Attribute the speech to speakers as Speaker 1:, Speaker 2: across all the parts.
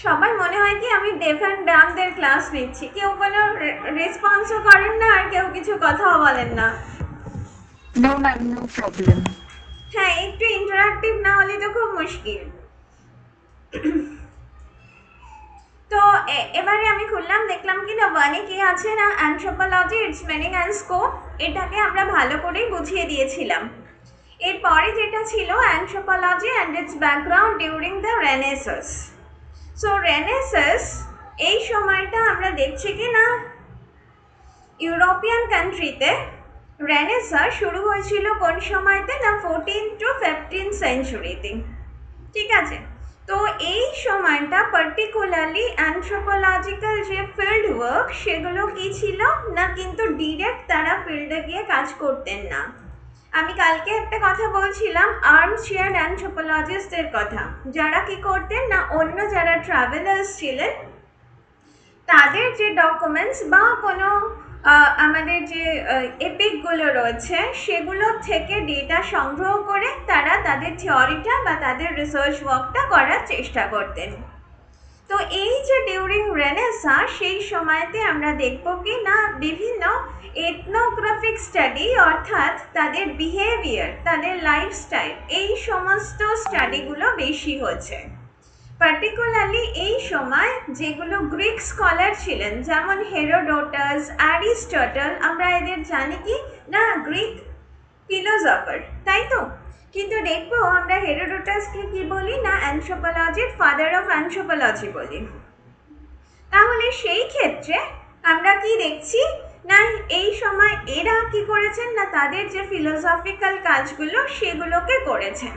Speaker 1: সবার মনে হয় কি আমি ডেফ অ্যান্ড ডাম্বদের ক্লাস নিচ্ছি, কেউ কোনো রেসপন্সও করেন না আর কেউ কিছু কথাও বলেন না।
Speaker 2: No, ma'am, no problem.
Speaker 1: হ্যাঁ, একটু ইন্টারাক্টিভ না হলে তো খুব মুশকিল। তো এবারে আমি খুললাম, দেখলাম কি না ওয়ানে কি আছে না anthropology its meaning and scope, এটাকে আমরা ভালো করেই বুঝিয়ে দিয়েছিলাম। এরপরে যেটা ছিল anthropology and it's background during the Renaissance. So Renaissance এই সময়টা আমরা দেখছি কি না ইউরোপিয়ান কান্ট্রিতে রেনেসা শুরু হয়েছিল কোন সময়তে না 14 to 15 সেঞ্চুরিতে। ঠিক আছে, তো এই সময়টা পার্টিকুলারলি অ্যানথ্রোপোলজিক্যাল যে ফিল্ড ওয়ার্ক সেগুলো কি ছিল না, কিন্তু ডিরেক্ট তারা ফিল্ডে গিয়ে কাজ করতেন না। আমি কালকে একটা কথা বলছিলাম আর্ম চেয়ার অ্যানথ্রোপোলজিস্টদের কথা, যারা কি করতেন না অন্য যারা ট্রাভেলার্স ছিলেন তাদের যে ডকুমেন্টস বা কোনো আমাদের যে এপিকগুলো রয়েছে সেগুলো থেকে ডেটা সংগ্রহ করে তারা তাদের থিওরিটা বা তাদের রিসার্চ ওয়ার্কটা করার চেষ্টা করতেন। তো এই যে ডিউরিং রেনেসা সেই সময়তে আমরা দেখব কি না বিভিন্ন এথনোগ্রাফিক স্টাডি অর্থাৎ তাদের বিহেভিয়ার, তাদের লাইফস্টাইল, এই সমস্ত স্টাডিগুলো বেশি হচ্ছে। পার্টিকুলারলি এই সময় যেগুলো গ্রিক স্কলার ছিলেন যেমন হেরোডোটাস, অ্যারিস্টটল, আমরা এদের জানি কি না গ্রিক ফিলোসফার, তাই তো? কিন্তু দেখবো আমরা হেরোডোটাসকে কি বলি না অ্যানথ্রোপোলজির ফাদার অফ অ্যানথ্রোপোলজি বলি। তাহলে সেই ক্ষেত্রে আমরা কি দেখছি না এই সময় এরা কি করেছেন না তাদের যে ফিলোসফিক্যাল কাজগুলো সেগুলোকে করেছেন।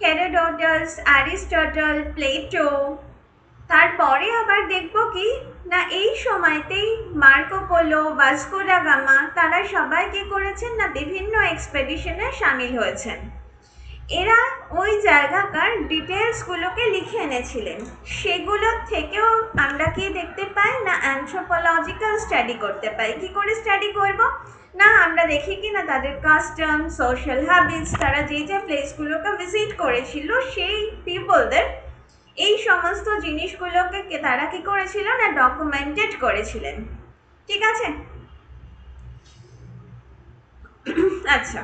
Speaker 1: Herodotus, Aristotle, Plato. তারপরে আবার দেখব কি না এই সময়তেই Marco polo, Vasco da Gama তারা সবাই কি করেছেন না বিভিন্ন এক্সপেডিশনে সামিল হয়েছেন। এরা ওই জায়গাকার ডিটেলসগুলোকে লিখে এনেছিলেন, সেগুলোর থেকেও আমরা কি দেখতে পাই না অ্যানথ্রোপোলজিক্যাল স্টাডি করতে পাই। কি করে স্টাডি করব না আমরা দেখি কি না তাদের কাস্টম, সোশ্যাল হ্যাবিটস, তারা যে যে প্লেসগুলোকে ভিজিট করেছিল সেই পিপলদের এই সমস্ত জিনিসগুলোকে তারা কি করেছিল না ডকুমেন্টেড করেছিলেন। ঠিক আছে, আচ্ছা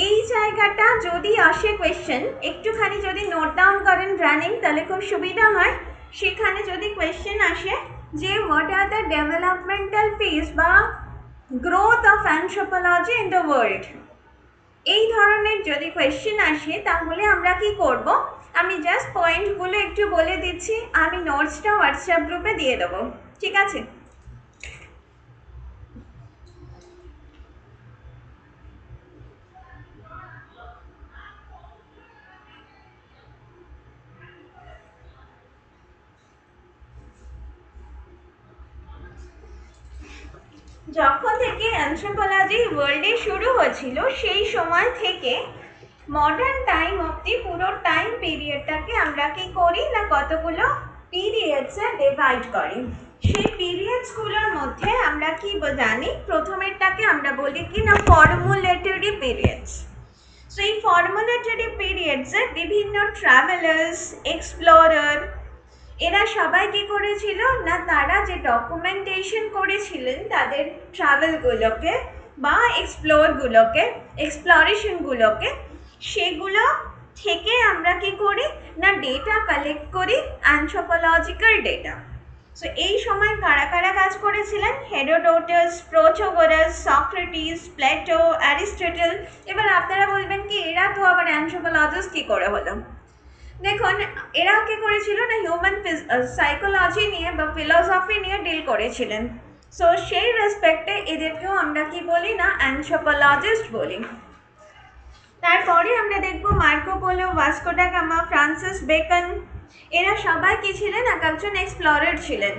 Speaker 1: এই জায়গাটা যদি আসে কোয়েশ্চেন একটুখানি যদি নোট ডাউন করেন রানিং তাহলে খুব সুবিধা হয়। সেখানে যদি কোয়েশ্চেন আসে যে what are the developmental phase বা growth of anthropology in the world, এই ধরনের যদি কোয়েশ্চেন আসে তাহলে আমরা কি করব, আমি জাস্ট পয়েন্টগুলো একটু বলে দিচ্ছি, আমি নোটসটা হোয়াটসঅ্যাপ গ্রুপে দিয়ে দেবো। ঠিক আছে, যখন থেকে অ্যানথ্রোপোলজি ওয়ার্ল্ডে শুরু হয়েছিল সেই সময় থেকে মডার্ন টাইম অবধি পুরো টাইম পিরিয়ডটাকে আমরা কি করি না কতগুলো পিরিয়ডসে ডিভাইড করি। সেই পিরিয়ডসগুলোর মধ্যে আমরা কি জানি, প্রথমেরটাকে আমরা বলি কি না ফর্মুলেটরি পিরিয়ডস। সো এই ফর্মুলেটরি পিরিয়ডসে বিভিন্ন ট্রাভেলার্স, এক্সপ্লোরার এরা সবাই কি করেছিল না তারা যে ডকুমেন্টেশন করেছিলেন তাদের ট্রাভেলগুলোকে বা এক্সপ্লোরেশনগুলোকে সেগুলো থেকে আমরা কি করি না ডেটা কালেক্ট করি, অ্যানথ্রোপোলজিক্যাল ডেটা। সো এই সময় কারা কারা কাজ করেছিলেন, হেরোডোটাস, প্রোটোগোরাস, সক্রেটিস, প্লেটো, অ্যারিস্টটল। এবার আপনারা বলবেন কি এরা তো আবার অ্যানথ্রোপোলজিস্ট কি করে হলো। দেখুন এরা কি করেছিল না হিউম্যান সাইকোলজি নিয়ে বা ফিলোসফি নিয়ে ডিল করেছিলেন। সো সেই রেসপেক্টে এদেরকেও আমরা কি বলি না অ্যানথ্রোপোলজিস্ট বলি। তারপরে আমরা দেখব Marco polo, Vasco da Gama, Francis Bacon, এরা সবাই কি ছিলেন এক একজন এক্সপ্লোরার ছিলেন।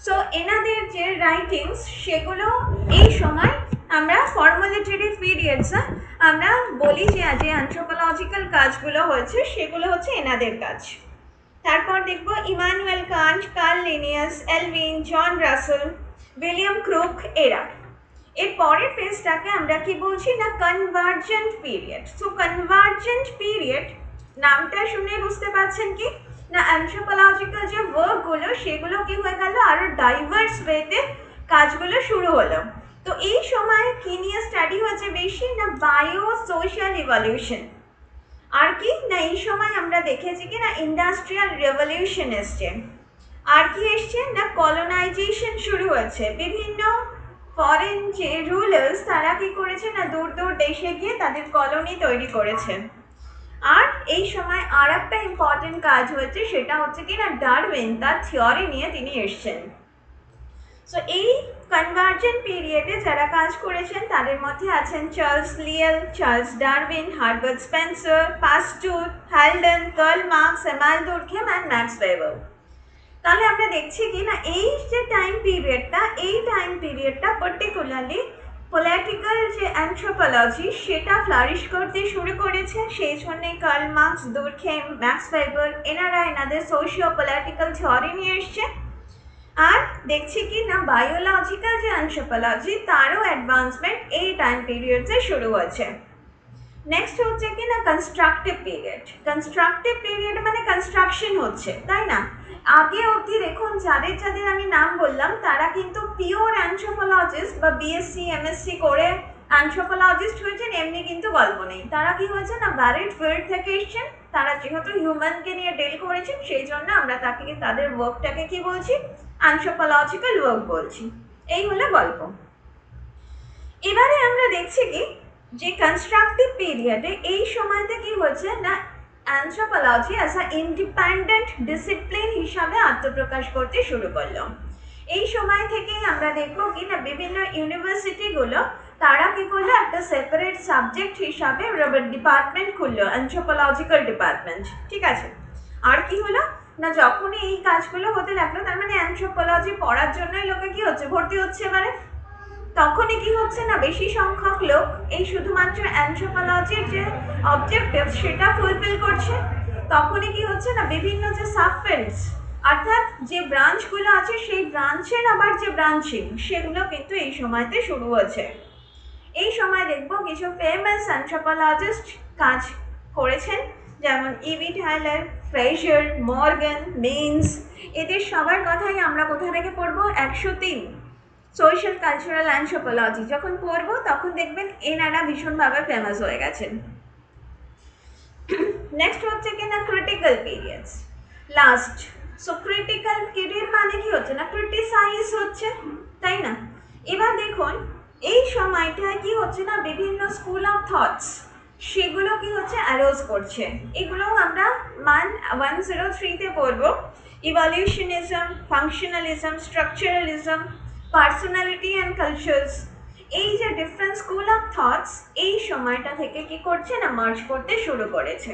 Speaker 1: সো এনাদের যে রাইটিংস সেগুলো এই সময় আমরা ফর্মুলেটরি পিরিয়ডসে আমরা বলি যে অ্যানথ্রোপোলজিক্যাল কাজগুলো হয়েছে সেগুলো হচ্ছে এনাদের কাজ। তারপর দেখব Immanuel Kant, Carl Linnaeus, Elvin, John Russell, William Crook এরা। এর পরের ফেজটাকে আমরা কি বলছি না convergent period. So convergent period নামটা শুনে বুঝতে পারছেন কি না অ্যানথ্রোপোলজিক্যাল যে ওয়ার্কগুলো সেগুলো কি হয়ে গেল আরো ডাইভার্স ওয়েতে কাজগুলো শুরু হলো। তো এই সময় কি নিয়ে স্টাডি হচ্ছে বেশি না বায়ো সোশ্যাল ইভলিউশন। আর কি না এই সময় আমরা দেখেছি কি না ইন্ডাস্ট্রিয়াল রেভলিউশন এসছে। আর কি এসছে না কলোনাইজেশন শুরু হয়েছে। বিভিন্ন ফরেন যে রুলার্স তারা কি করেছে না দূর দূর দেশে গিয়ে তাদের কলোনি তৈরি করেছে। আর এই সময় আর একটা ইম্পর্টেন্ট কাজ হয়েছে, সেটা হচ্ছে কি না ডারউইন তার থিওরি নিয়ে তিনি এসছেন। সো এই কনভার্জেন্ট পিরিয়ডে যারা কাজ করেছেন তাদের মধ্যে আছেন Charles Lyell, Charles Darwin, Herbert Spencer, Pasteur, Haldane, Karl Marx, Emile Durkheim and Max Weber. তাহলে আমরা দেখছি কি না এই যে টাইম পিরিয়ডটা পার্টিকুলারলি পলিটিক্যাল যে অ্যানথ্রোপোলজি সেটা ফ্লারিশ করতে শুরু করেছে। সেই জন্যে Karl Marx, Durkheim, Max Weber এনারা এনাদের সোশিও পলিটিক্যাল থিওরি নিয়ে এসছে। আর দেখছি কি না বায়োলজিক্যাল যে অ্যানথ্রোপোলজি তারও অ্যাডভান্সমেন্ট এই টাইম পিরিয়ডে শুরু হয়েছে। নেক্সট হচ্ছে কি না কনস্ট্রাকটিভ পিরিয়ড মানে কনস্ট্রাকশন হচ্ছে, তাই না? আগে অবধি দেখুন যাদের যাদের আমি নাম বললাম তারা কিন্তু পিওর অ্যানথ্রোপোলজিস্ট বা বিএসসি এমএসসি করে অ্যানথ্রোপোলজিস্ট হয়েছেন এমনি কিন্তু গল্প নেই। তারা কি হয়েছে না ভ্যারিড ফিল্ড থেকে এসছেন, তারা যেহেতু হিউম্যানকে নিয়ে ডিল করেছেন সেই জন্য আমরা তাদের ওয়ার্কটাকে কি বলছি অ্যানথ্রোপোলজিক্যাল ওয়ার্ক বলছি। এই হলো গল্প। এবারে আমরা দেখছি কি যে কনস্ট্রাকটিভ পিরিয়ডে এই সময়তে কি হচ্ছে না anthropology as a independent discipline হিসাবে আত্মপ্রকাশ করতে শুরু করলো। এই সময় থেকেই আমরা দেখবো কি না বিভিন্ন ইউনিভার্সিটিগুলো তারা কি করলো একটা সেপারেট সাবজেক্ট হিসাবে ডিপার্টমেন্ট খুললো, অ্যানথ্রোপোলজিক্যাল ডিপার্টমেন্ট। ঠিক আছে, আর কি হলো না যখনই এই কাজগুলো হতে লাগলো তার মানে অ্যানথ্রোপোলজি পড়ার জন্যই লোকে কি হচ্ছে ভর্তি হচ্ছে। এবারে তখনই কি হচ্ছে না বেশি সংখ্যক লোক এই শুধুমাত্র অ্যানথ্রোপোলজির যে অবজেক্টিভ সেটা ফুলফিল করছে। তখনই কি হচ্ছে না বিভিন্ন যে সাবফিল্ডস অর্থাৎ যে ব্রাঞ্চগুলো আছে সেই ব্রাঞ্চের আবার যে ব্রাঞ্চিং সেগুলো কিন্তু এই সময়তে শুরু হয়েছে। এই সময় দেখবো কিছু ফেমাস অ্যানথ্রোপোলজিস্ট কাজ করেছেন, যেমন E B Tylor, Frazer, Morgan, Maines. এদের সবার কথাই আমরা কোথা থেকে পড়বো 103 সোশ্যাল কালচারাল অ্যানথ্রোপোলজি যখন পড়বো তখন দেখবেন এনারা ভীষণভাবে ফেমাস হয়ে গেছেন। নেক্সট হচ্ছে কি না critical periods last. So critical period মানে কি হচ্ছে না ক্রিটিসাইজ হচ্ছে, তাই না? এবার দেখুন এই সময়টায় কি হচ্ছে না বিভিন্ন স্কুল অফ থটস সেগুলো কি হচ্ছে অ্যারোজ করছে। এগুলো আমরা 103তে পড়বো। Evolutionism, functionalism, structuralism, personality and cultures. এই যে ডিফারেন্ট স্কুল অফ থটস এই সময়টা থেকে কি করছে না মার্চ করতে শুরু করেছে।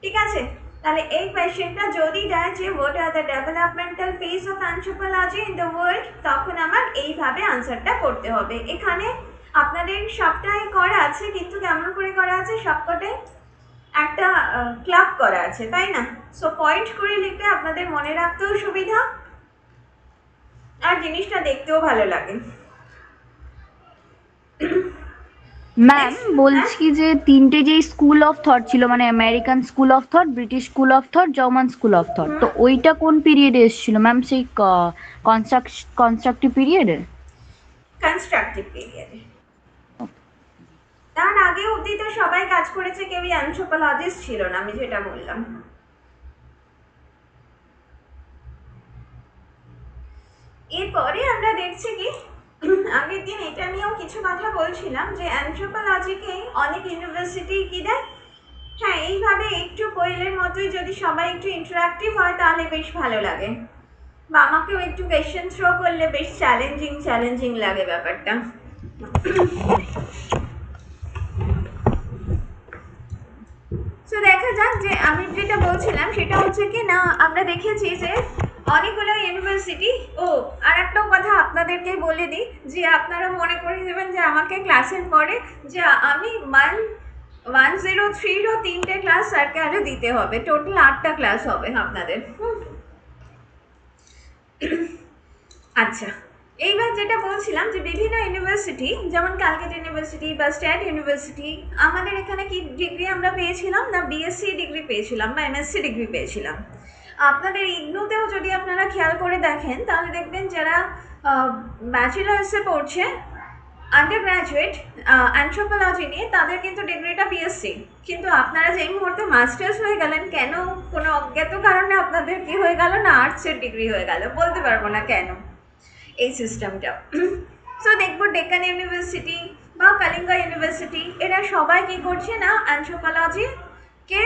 Speaker 1: ঠিক আছে, তাহলে এই কোয়েশ্চেনটা যদি দেয় যে what are the developmental phase of anthropology in the world তখন আমার এইভাবে আনসারটা করতে হবে। এখানে আপনাদের সবটাই করা আছে কিন্তু কেমন করে করা আছে সবকটাই একটা ক্লাব করা আছে, তাই না? সো পয়েন্ট করে লিখতে আপনাদের মনে রাখতেও সুবিধা আর জিনিসটা দেখতেও ভালো লাগে।
Speaker 2: ম্যাম বলছি যে তিনটে যে স্কুল অফ থট ছিল মানে American school of thought, British school of thought, German school of thought, তো ওইটা কোন পিরিয়ডে এসেছিল ম্যাম? সেই কনস্ট্রাকটিভ পিরিয়ডে?
Speaker 1: কনস্ট্রাকটিভ পিরিয়ডে। তার আগে অবধি তো সবাই কাজ করেছে, কেউই অ্যানথ্রোপোলজিস্ট ছিল না, আমি যেটা বললাম। এরপরে আমরা দেখছি কি আগের দিন এটা নিয়েও কিছু কথা বলছিলাম যে অ্যানথ্রোপোলজিকে অনেক ইউনিভার্সিটি কি দেয়, হ্যাঁ এইভাবে একটু কোয়েলের মতোই যদি সবাই একটু ইন্টারাক্টিভ হয় তাহলে বেশ ভালো লাগে, বা আমাকেও একটু কোয়েশ্চেন থ্রো করলে বেশ চ্যালেঞ্জিং লাগে ব্যাপারটা। তো দেখা যাক যে আমি যেটা বলছিলাম সেটা হচ্ছে কি না আমরা দেখেছি যে অনেকগুলো ইউনিভার্সিটি, ও আর একটাও কথা আপনাদেরকে বলে দিই যে আপনারা মনে করে দেবেন যে আমাকে ক্লাসের পরে যে আমি 103রও 3টে ক্লাস স্যারকে আরও দিতে হবে, টোটাল 8টা ক্লাস হবে আপনাদের। আচ্ছা, এইবার যেটা বলছিলাম যে বিভিন্ন ইউনিভার্সিটি যেমন ক্যালকাটা ইউনিভার্সিটি বা স্টেট ইউনিভার্সিটি, আমাদের এখানে কি ডিগ্রি আমরা পেয়েছিলাম না বিএসসি ডিগ্রি পেয়েছিলাম বা এমএসসি ডিগ্রি পেয়েছিলাম। আপনাদের ইগনুতেও যদি আপনারা খেয়াল করে দেখেন তাহলে দেখবেন যারা ব্যাচেলার্সে পড়ছে আন্ডার গ্র্যাজুয়েট অ্যানথ্রোপোলজি নিয়ে, তাদের কিন্তু ডিগ্রিটা বিএসসি। কিন্তু আপনারা যেই মুহূর্তে মাস্টার্স হয়ে গেলেন, কেন কোনো অজ্ঞাত কারণে আপনাদের কি হয়ে গেল না আর্টসের ডিগ্রি হয়ে গেল, বলতে পারবো না কেন এই সিস্টেমটা। সো দেখবো ডেকান ইউনিভার্সিটি বা কালিঙ্গা ইউনিভার্সিটি এরা সবাই কি করছে না অ্যানথ্রোপোলজিকে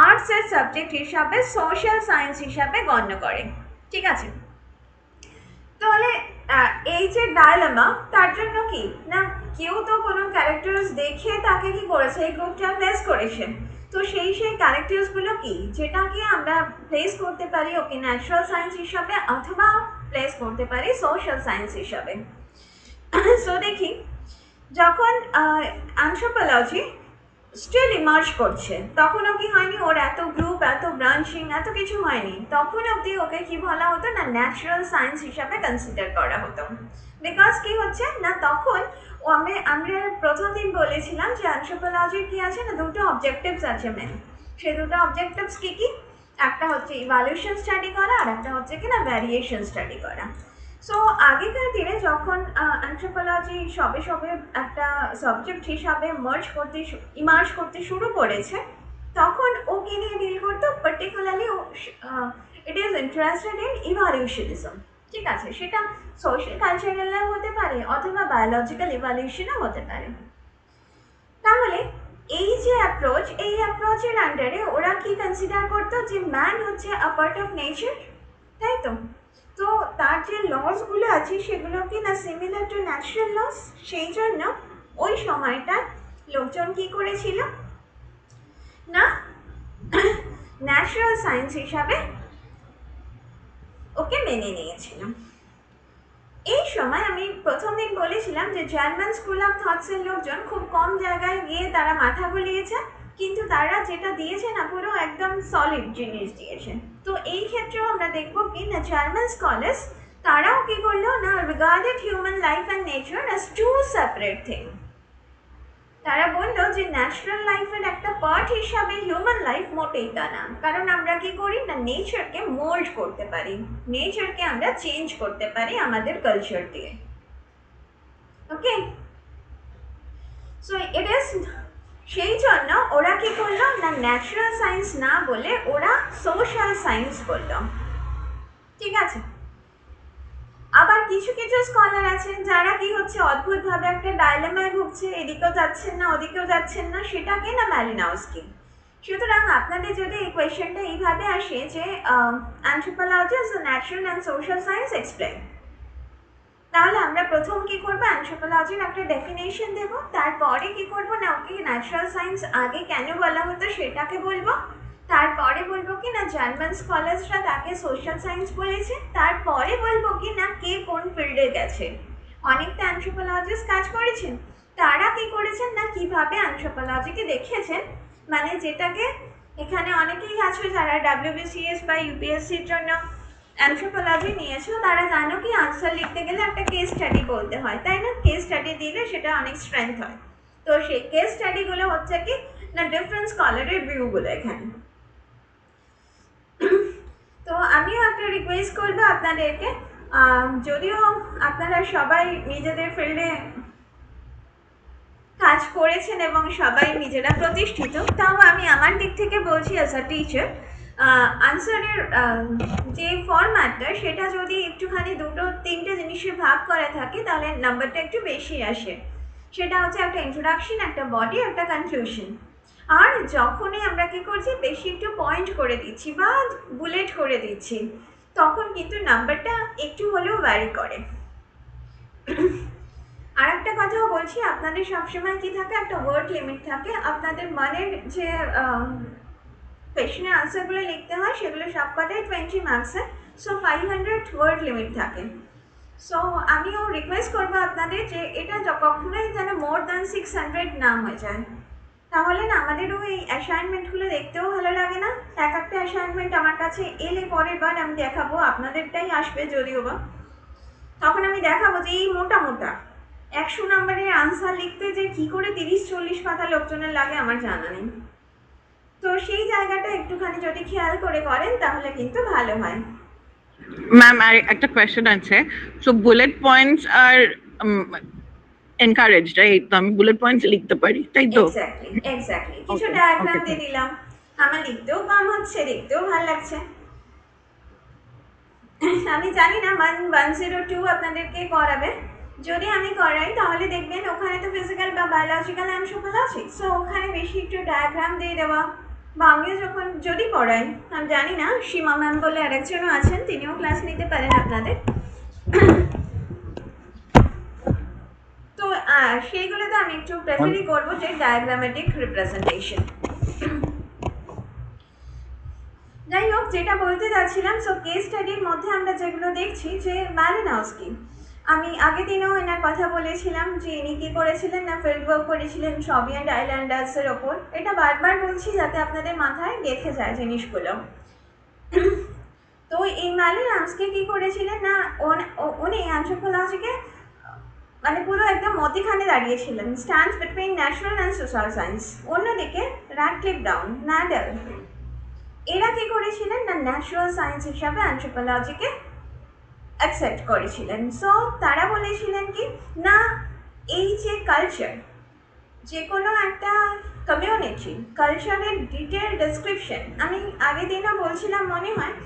Speaker 1: আর্টসের সাবজেক্ট হিসাবে সোশ্যাল সায়েন্স হিসাবে গণ্য করে। ঠিক আছে, তাহলে এই যে ডায়লেমা, তার জন্য কি না কেউ তো কোনো ক্যারেক্টার্স দেখে তাকে কি করেছে, এই গ্রুপটা প্লেস করেছে। তো সেই ক্যারেক্টার্সগুলো কি যেটাকে আমরা প্লেস করতে পারি ওকে ন্যাচারাল সায়েন্স হিসাবে অথবা প্লেস করতে পারি সোশ্যাল সায়েন্স হিসাবে। সো দেখি, যখন অ্যানথ্রোপোলজি স্টিল ইমার্জ করছে তখনও কি হয়নি, ওর এত গ্রুপ এত ব্রাঞ্চিং এত কিছু হয়নি, তখন অবধি ওকে কি বলা হতো না ন্যাচারাল সায়েন্স হিসাবে কনসিডার করা হতো। বিকজ কি হচ্ছে না তখন আমরা প্রথম দিন বলেছিলাম যে অ্যানথ্রোপোলজির কি আছে না দুটো অবজেক্টিভস আছে মেন। সেই দুটো অবজেক্টিভস কি কি, একটা হচ্ছে ইভ্যালুয়েশন স্টাডি করা আর একটা হচ্ছে কি না ভ্যারিয়েশন স্টাডি করা। সো আগেকার দিনে যখন অ্যানথ্রোপোলজি সবে সবে একটা সাবজেক্ট হিসাবে ইমার্জ করতে শুরু করেছে, তখন ও কি নিয়ে ডিল করতো particularly it is interested in evolutionism. ঠিক আছে, সেটা সোশ্যাল কালচারাল হতে পারে অথবা বায়োলজিক্যাল ইভ্যালুয়েশনও হতে পারে। তাহলে এই যে অ্যাপ্রোচ, এই অ্যাপ্রোচের আন্ডারে ওরা কি কনসিডার করতো যে ম্যান হচ্ছে আ পার্ট অফ নেচার, তাই তো। তো তার যে লসগুলো আছে সেগুলো কি না সিমিলার টু ন্যাচারাল লস, সেই জন্য ওই সময়টা লোকজন কি করেছিল না ন্যাচারাল সায়েন্স হিসাবে ওকে মেনে নিয়েছিল। এই সময় আমি প্রথম দিন বলেছিলাম যে জার্মান স্কুল অফ থটসের লোকজন খুব কম জায়গায় গিয়ে তারা মাথা গলিয়েছে, কিন্তু তারা যেটা দিয়েছে না পুরো একদম সলিড জিনিস দিয়েছে। তো এই ক্ষেত্রেও আমরা দেখবো কি না জার্মান স্কলার্স তারাও কি করলো না regarded human life and nature as to separate thing. তারা বললো যে ন্যাচারাল লাইফের একটা পার্ট হিসাবে হিউম্যান লাইফ মোটেই তা না, কারণ আমরা কি করি না নেচারকে মোল্ড করতে পারি, নেচারকে আমরা চেঞ্জ করতে পারি আমাদের কালচার দিয়ে। ওকে, সো ইট ইজ সেই জন্য ওরা কি করলো না ন্যাচারাল সায়েন্স না বলে ওরা সোশ্যাল সায়েন্স বললো। ঠিক আছে, আবার কিছু কিছু স্কলার আছেন যারা কি হচ্ছে অদ্ভুতভাবে একটা ডায়লেমায় ভুগছে, এদিকেও যাচ্ছেন না ওদিকেও যাচ্ছেন না, সেটাকে না ম্যালিনাউস্কি। সুতরাং আপনাদের যদি এই কোয়েশ্চেনটা এইভাবে আসে যে anthropology is the natural and social science explain, তাহলে আমরা প্রথম কি করবো অ্যানথ্রোপোলজির একটা ডেফিনেশন দেবো, তারপরে কি করবো না ওকে ন্যাচারাল সায়েন্স আগে কেন বলা হতো সেটাকে বলবো, তারপরে বলবো কি না জার্মান স্কলার্সরা তাকে সোশ্যাল সায়েন্স বলেছে, তারপরে বলবো কি না কে কোন ফিল্ডে গেছে। অনেকটা অ্যানথ্রোপোলজিস্ট কাজ করেছেন, তারা কি করেছেন না কিভাবে অ্যানথ্রোপোলজিকে দেখেছেন, মানে যেটাকে এখানে অনেকেই আছে যারা ডাব্লিউবিসিএস বা ইউপিএসসির জন্য অ্যানথ্রোপোলজি নিয়েছো, তারা জানো কি আনসার লিখতে গেলে একটা কেস স্টাডি বলতে হয়, তাই না? কেস স্টাডি দিলে সেটা অনেক স্ট্রেংথ হয়। তো সেই কেস স্টাডিগুলো হচ্ছে কি না ডিফারেন্ট স্কলারের ভিউগুলো এখানে। তো আমিও একটা রিকোয়েস্ট করবো আপনাদেরকে, যদিও আপনারা সবাই নিজেদের ফিল্ডে কাজ করেছেন এবং সবাই নিজেরা প্রতিষ্ঠিত, তাও আমি আমার দিক থেকে বলছি অ্যাজ আ টিচার আনসারের যে ফরম্যাটটা সেটা যদি একটুখানি দুটো তিনটে জিনিসে ভাগ করা থাকে তাহলে নাম্বারটা একটু বেশি আসে। সেটা হচ্ছে একটা ইন্ট্রোডাকশন, একটা বডি, একটা কনক্লুশন। আর যখনই আমরা কি করছি বেশি একটু পয়েন্ট করে দিচ্ছি বা বুলেট করে দিচ্ছি, তখন কিন্তু নাম্বারটা একটু হলেও ভ্যারি করে। আর একটা কথাও বলছি, আপনাদের সবসময় কি থাকে একটা ওয়ার্ড লিমিট থাকে, আপনাদের মনের যে কোয়েশ্চেনের আনসারগুলো লিখতে হয় সেগুলো সবকটাই 20 মার্কসের। সো 500 ওয়ার্ড লিমিট থাকে। সো আমিও রিকোয়েস্ট করবো আপনাদের যে এটা কখনোই যেন মোর দ্যান 600 না হয়ে যায়, তাহলে না আমাদেরও এই অ্যাসাইনমেন্টগুলো দেখতেও ভালো লাগে না। এক একটা অ্যাসাইনমেন্ট আমার কাছে এলে পরের বার আমি দেখাবো, আপনাদেরটাই আসবে যদিও বা, তখন আমি দেখাবো যে এই মোটা মোটা 100 নম্বরের আনসার লিখতে যে কী করে 30-40 পাতা লোকজনের লাগে আমার জানা নেই। তো সেই জায়গাটা একটুখানি যদি খেয়াল করে করেন তাহলে কিন্তু ভালো হয়।
Speaker 3: ম্যাম আর একটা কোয়েশ্চেন আছে, সো বুলেট পয়েন্টস আর এনকারেজড, রাইট? তো আমি বুলেট পয়েন্টস লিখতে পারি, তাই তো?
Speaker 1: এক্স্যাক্টলি কিছু
Speaker 3: ওকে ওকে,
Speaker 1: ডায়াগ্রাম দিয়ে দিলাম, আমার লিখতেও কম হচ্ছে, দেখতেও ভালো লাগছে। আমি জানি না 102 আপনাদেরকে করাবে, যদি আমি করাই তাহলে দেখবেন ওখানে তো ফিজিক্যাল বা বায়োলজিক্যাল অ্যানথ্রোপোলজি, সো ওখানে বেশি একটু ডায়াগ্রাম দিয়ে দেওয়া, বা আমিও যখন যদি পড়াই, আমি জানি না সীমা ম্যাম বলে আরেকজনও আছেন, তিনিও ক্লাস নিতে পারেন আপনাদের। তো সেইগুলোতে আমি একটু প্রেফারই করবো যে ডায়াগ্রামেটিক রিপ্রেজেন্টেশন। যাই হোক, যেটা বলতে যাচ্ছিলাম, সো কেস স্টাডির মধ্যে আমরা যেগুলো দেখছি যে ম্যালিনস্কি, আমি আগের দিনেও এনার কথা বলেছিলাম যে ইনি কী করেছিলেন না ফিল্ড ওয়ার্ক করেছিলেন সবিয়েন্ট আইল্যান্ডার্সের ওপর। এটা বারবার বলছি যাতে আপনাদের মাথায় গেঁথে যায় জিনিসগুলো। তো এই ম্যালিনস্কি কী করেছিলেন না, উনি অ্যানথ্রোপোলজিকে মানে পুরো একদম মধ্যখানে দাঁড়িয়েছিলেন, stands between natural and social science. অন্যদিকে র্যাডক্লিফ ব্রাউন, ন্যাডেল, এরা কি করেছিলেন না ন্যাচারাল সায়েন্স হিসাবে অ্যানথ্রোপোলজিকে অ্যাকসেপ্ট করেছিলেন। সো তারা বলেছিলেন কি না, এই যে কালচার, যে কোনো একটা কমিউনিটি কালচারের ডিটেল ডেসক্রিপশন, আমি আগের দিনও বলছিলাম মনে হয়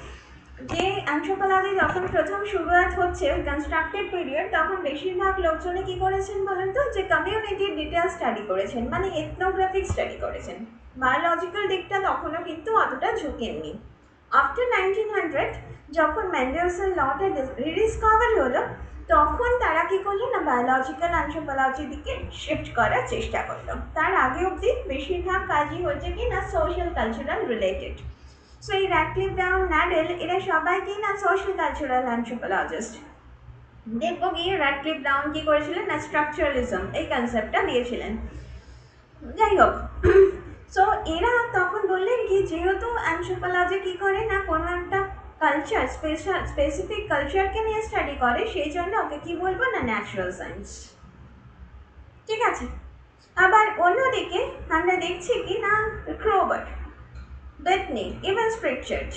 Speaker 1: যে অ্যানথ্রোপোলজি যখন প্রথম শুরুয়াত হচ্ছে কনস্ট্রাক্টেড পিরিয়ড, তখন বেশিরভাগ লোকজনে কি করেছেন বলেন তো, যে কমিউনিটির ডিটেল স্টাডি করেছেন, মানে এথনোগ্রাফিক স্টাডি করেছেন। বায়োলজিক্যাল দিকটা তখনও কিন্তু অতটা ঝুঁকেননি। আফটার 1900 যখন ম্যান্ডেলসের লটা রিডিসকভার হলো, তখন তারা কি করলো না বায়োলজিক্যাল অ্যানথ্রোপোলজির দিকে শিফট করার চেষ্টা করলো। তার আগে অবধি বেশিরভাগ কাজই হচ্ছে কি না সোশ্যাল কালচারাল রিলেটেড। সো এই র্যাডক্লিফ ব্রাউন, ন্যাডেল, এরা সবাই কি না সোশ্যাল কালচারাল অ্যানথ্রোপোলজিস্ট। দেখবো গিয়ে র্যাডক্লিফ ব্রাউন কি করেছিলেন না স্ট্রাকচারালিজম এই কনসেপ্টটা দিয়েছিলেন। যাই হোক, সো এরা তখন বললেন কি যেহেতু অ্যানথ্রোপোলজি কি করে না কোনো একটা কালচার স্পেসিফিক কালচারকে নিয়ে স্টাডি করে, সেই জন্য ওকে কি বলবো না ন্যাচারাল সায়েন্স। ঠিক আছে, আবার অন্যদিকে আমরা দেখছি কি না ক্রোবার, বেথনি, ইভেন স্প্রিকচার্ড,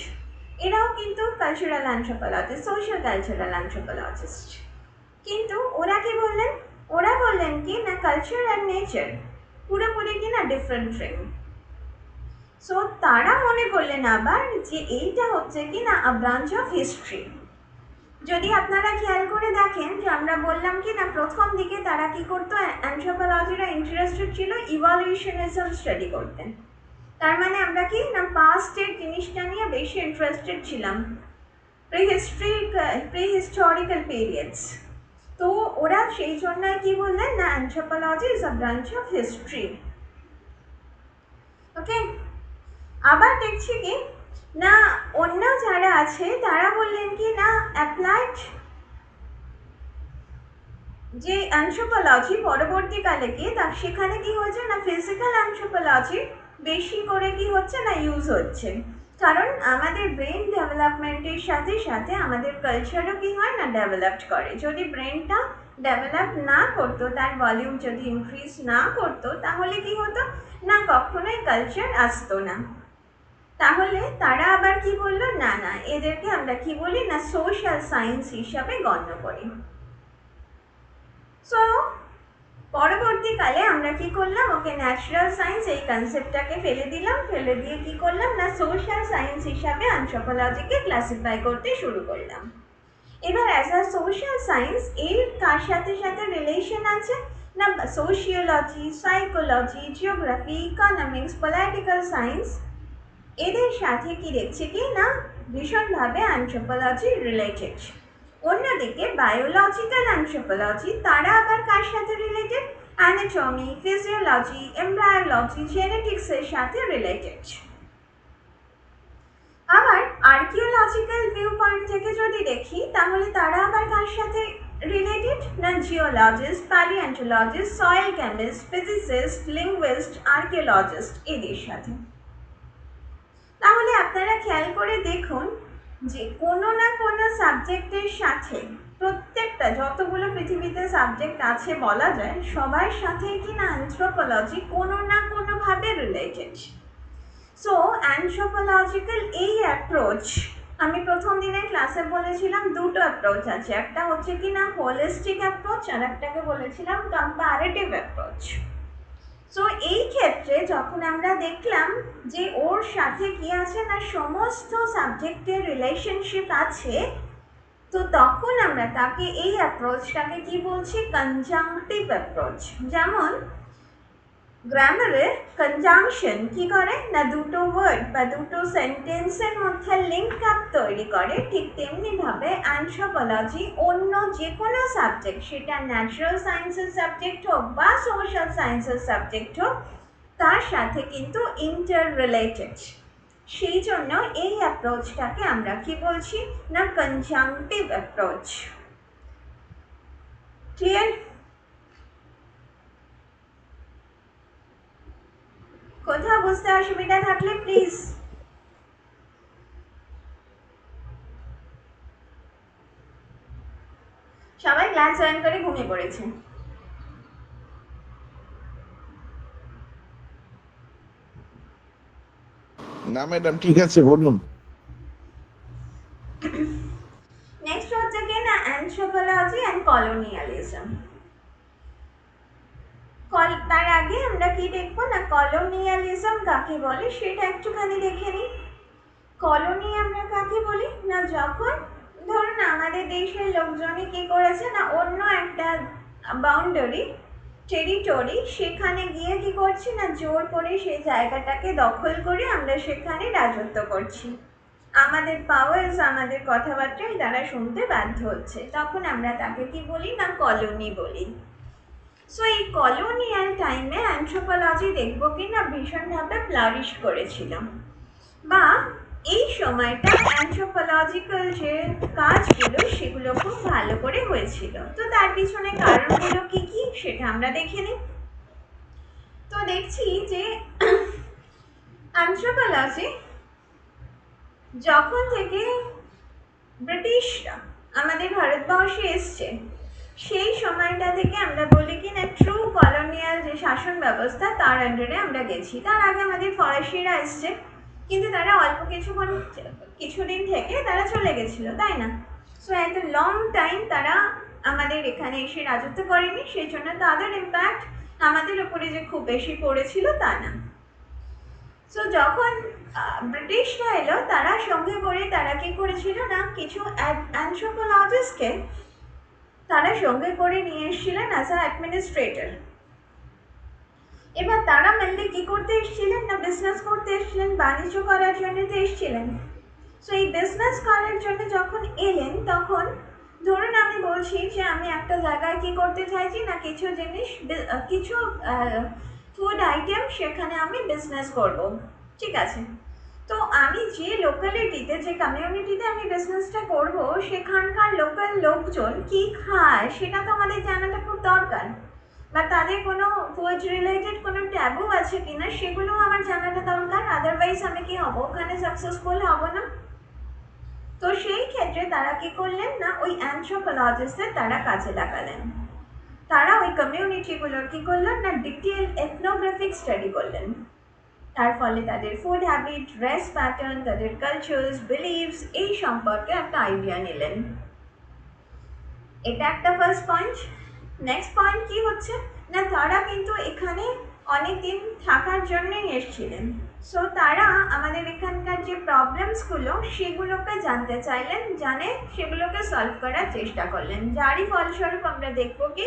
Speaker 1: এরাও কিন্তু কালচারাল অ্যানথ্রোপোলজিস্ট, সোশ্যাল কালচারাল অ্যানথ্রোপোলজিস্ট। কিন্তু ওরা কি বললেন, ওরা বললেন কি না কালচার আর নেচার পুরোপুরি কি না ডিফারেন্ট থিং। সো তারা মনে করলেন আবার যে এইটা হচ্ছে কি না আ ব্রাঞ্চ অফ হিস্ট্রি। যদি আপনারা খেয়াল করে দেখেন যে আমরা বললাম কি না প্রথম দিকে তারা কি করতো, অ্যানথ্রোপোলজিরা ইন্টারেস্টেড ছিল ইভলিউশনিজম স্টাডি করতে। তার মানে আমরা কি না পাস্টের জিনিসটা নিয়ে বেশি ইন্টারেস্টেড ছিলাম, প্রিহিস্টোরিক্যাল পিরিয়ডস। তো ওরা সেই জন্যই কি বললেন না anthropology is a branch of history. Okay, আবার দেখছি কি না অন্য যারা আছে তারা বললেন কি না অ্যাপ্লাইড যে অ্যানথ্রোপোলজি পরবর্তীকালে কি তা সেখানে কি হচ্ছে না ফিজিক্যাল অ্যানথ্রোপোলজি বেশি করে কি হচ্ছে না ইউজ হচ্ছে। কারণ আমাদের ব্রেন ডেভেলপমেন্টের সাথে সাথে আমাদের কালচারও কি হয় না ডেভেলপড করে। যদি ব্রেনটা ডেভেলপ না করতো, তার ভলিউম যদি ইনক্রিজ না করতো, তাহলে কি হতো না কখনোই কালচার আসতো না। তাহলে তারা আবার কি বললো, না না এদেরকে আমরা কি বলি না সোশ্যাল সায়েন্স হিসাবে গণ্য করি। সো পরবর্তীকালে আমরা কি করলাম, ওকে ন্যাচারাল সায়েন্স এই কনসেপ্টটাকে ফেলে দিলাম, ফেলে দিয়ে কি করলাম না সোশ্যাল সায়েন্স হিসাবে অ্যানথ্রোপোলজিকে ক্লাসিফাই করতে শুরু করলাম। এবার অ্যাজ আ সোশ্যাল সায়েন্স এর কার সাথে সাথে রিলেশন আছে না sociology, psychology, geography, economics, political science, এদের সাথে কি দেখছি কি না ভীষণভাবে অ্যানথ্রোপোলজি রিলেটেড। অন্যদিকে বায়োলজিক্যাল অ্যানথ্রোপোলজি তারা আবার কার সাথে রিলেটেড, অ্যানাটমি, ফিজিওলজি, এমব্রায়োলজি, জেনেটিক্সের সাথে রিলেটেড। আবার আর্কিওলজিক্যাল ভিউ পয়েন্ট থেকে যদি দেখি তাহলে তারা আবার কার সাথে রিলেটেড না geologist, paleontologist, soil chemist, physicist, linguist, archaeologist এদের সাথে। তাহলে আপনারা খেয়াল করে দেখুন যে কোনো না কোনো সাবজেক্টের সাথে প্রত্যেকটা যতগুলো পৃথিবীতে সাবজেক্ট আছে বলা যায় সবার সাথে কি না অ্যানথ্রোপোলজি কোনো না কোনোভাবে রিলেটেড। সো অ্যানথ্রোপোলজিক্যাল এই অ্যাপ্রোচ, আমি প্রথম দিনের ক্লাসে বলেছিলাম দুটো অ্যাপ্রোচ আছে, একটা হচ্ছে কি না হোলিস্টিক অ্যাপ্রোচ, আর একটাকে বলেছিলাম কম্পারেটিভ অ্যাপ্রোচ। সো এই ক্ষেত্রে যখন আমরা দেখলাম যে ওর সাথে কি আছে না সমস্ত সাবজেক্টের রিলেশনশিপ আছে, তো তখন আমরা তাকে এই অ্যাপ্রোচটাকে কি বলছি, কনজাংটিভ অ্যাপ্রোচ। যেমন গ্রামারে কনজাংশন কি করে না দুটো ওয়ার্ড বা দুটো সেন্টেন্সের মধ্যে লিঙ্ক আপ তৈরি করে, ঠিক তেমনি ভাবে অ্যানথ্রোপোলজি অন্য যে কোনো সাবজেক্ট, সেটা ন্যাচারাল সায়েন্সের সাবজেক্ট হোক বা সোশ্যাল সায়েন্সের সাবজেক্ট হোক, তার সাথে কিন্তু ইন্টার রিলেটেড। সেই জন্য এই অ্যাপ্রোচটাকে আমরা কি বলছি না কনজাংটিভ অ্যাপ্রোচ। ক্লিয়ার? কোথাও বুঝতে অসুবিধা থাকলে প্লিজ। সবাই ক্লাস জয়েন করে ঘুমিয়ে পড়েছে।
Speaker 4: না ম্যাডাম, ঠিক আছে, বলুন।
Speaker 1: নেক্সট হচ্ছে কি না অ্যানথ্রোপোলজি অ্যান্ড কলোনিয়ালিজম। তার আগে আমরা কি দেখবো না কলোনিয়ালিজম কাকে বলে সেটা একটুখানি দেখে নিই। কলোনি আমরা কাকে বলি না যখন ধরুন আমাদের দেশের লোকজনই কি করেছে না অন্য একটা বাউন্ডারি টেরিটরি, সেখানে গিয়ে কি করছি না জোর করে সেই জায়গাটাকে দখল করে আমরা সেখানে রাজত্ব করছি, আমাদের পাওয়ার্স আমাদের কথাবার্তায় তারা শুনতে বাধ্য হচ্ছে, তখন আমরা তাকে কি বলি না কলোনি বলি। সো এই কলোনিয়াল টাইমে অ্যানথ্রোপোলজি দেখবো কি না ভীষণভাবে ফ্লারিশ করেছিল, বা এই সময়টা অ্যানথ্রোপোলজিক্যাল যে কাজগুলো সেগুলো খুব ভালো করে হয়েছিল। তো তার পিছনে কারণগুলো কি কি সেটা আমরা দেখে নিই। তো দেখছি যে অ্যানথ্রোপোলজি যখন থেকে ব্রিটিশরা আমাদের ভারতবর্ষে এসছে সেই সময়টা থেকে আমরা বলি কি না ট্রু কলোনিয়াল যে শাসন ব্যবস্থা তার আন্ডারে আমরা গেছি। তার আগে আমাদের ফরাসিরা এসছে, কিন্তু তারা অল্প কিছুদিন থেকে তারা চলে গেছিল, তাই না? সো একটা লং টাইম তারা আমাদের এখানে এসে রাজত্ব করেনি, সেই জন্য তাদের ইম্প্যাক্ট আমাদের উপরে যে খুব বেশি পড়েছিল তা না। সো যখন ব্রিটিশরা এলো তারা সঙ্গে করে তারা কি করেছিল না কিছু অ্যানথ্রোপোলজিস্টকে তারা সঙ্গে করে নিয়ে এসেছিলেন অ্যাজ আ অ্যাডমিনিস্ট্রেটর। এবার তারা মেনলি কি করতে এসেছিলেন না বিজনেস করতে এসেছিলেন, বাণিজ্য করার জন্য তো এসেছিলেন। সো এই বিজনেস করার জন্য যখন এলেন তখন ধরুন আমি বলছি যে আমি একটা জায়গায় কি করতে চাইছি না কিছু জিনিস কিছু ফুড আইটেম সেখানে আমি বিজনেস করব, ঠিক আছে? তো আমি যে লোকালিটিতে যে কমিউনিটিতে আমি বিজনেসটা করব সেখানকার লোকাল লোকজন কি খায় সেটা তো আমাদের জানাটা খুব দরকার, বা তাদের কোনো ফুড রিলেটেড কোনো ট্যাবু আছে কিনা সেগুলো আমার জানাটা দরকার, আদারওয়াইজ আমি কি হব ওখানে সাকসেসফুল হব না। তো সেই ক্ষেত্রে তারা কি করলেন না ওই অ্যানথ্রোপোলজিস্টদের তারা কাজে লাগালেন, তারা ওই কমিউনিটিগুলোর কি করলেন না ডিটেল এথনোগ্রাফিক স্টাডি করলেন, তার ফলে তাদের ফুড হ্যাবিট, ড্রেস প্যাটার্ন, তাদের কালচার্স, বিলিভস এই সম্পর্কে একটা আইডিয়া নিলেন। এটা একটা ফার্স্ট পয়েন্ট। নেক্সট পয়েন্ট কি হচ্ছে না তারা কিন্তু এখানে অনেক দিন থাকার জন্যই এসেছিলেন। সো তারা আমাদের এখানকার যে প্রবলেমসগুলো সেগুলোকে জানতে চাইলেন, জানে সেগুলোকে সলভ করার চেষ্টা করলেন, যারই ফলস্বরূপ আমরা দেখবো কি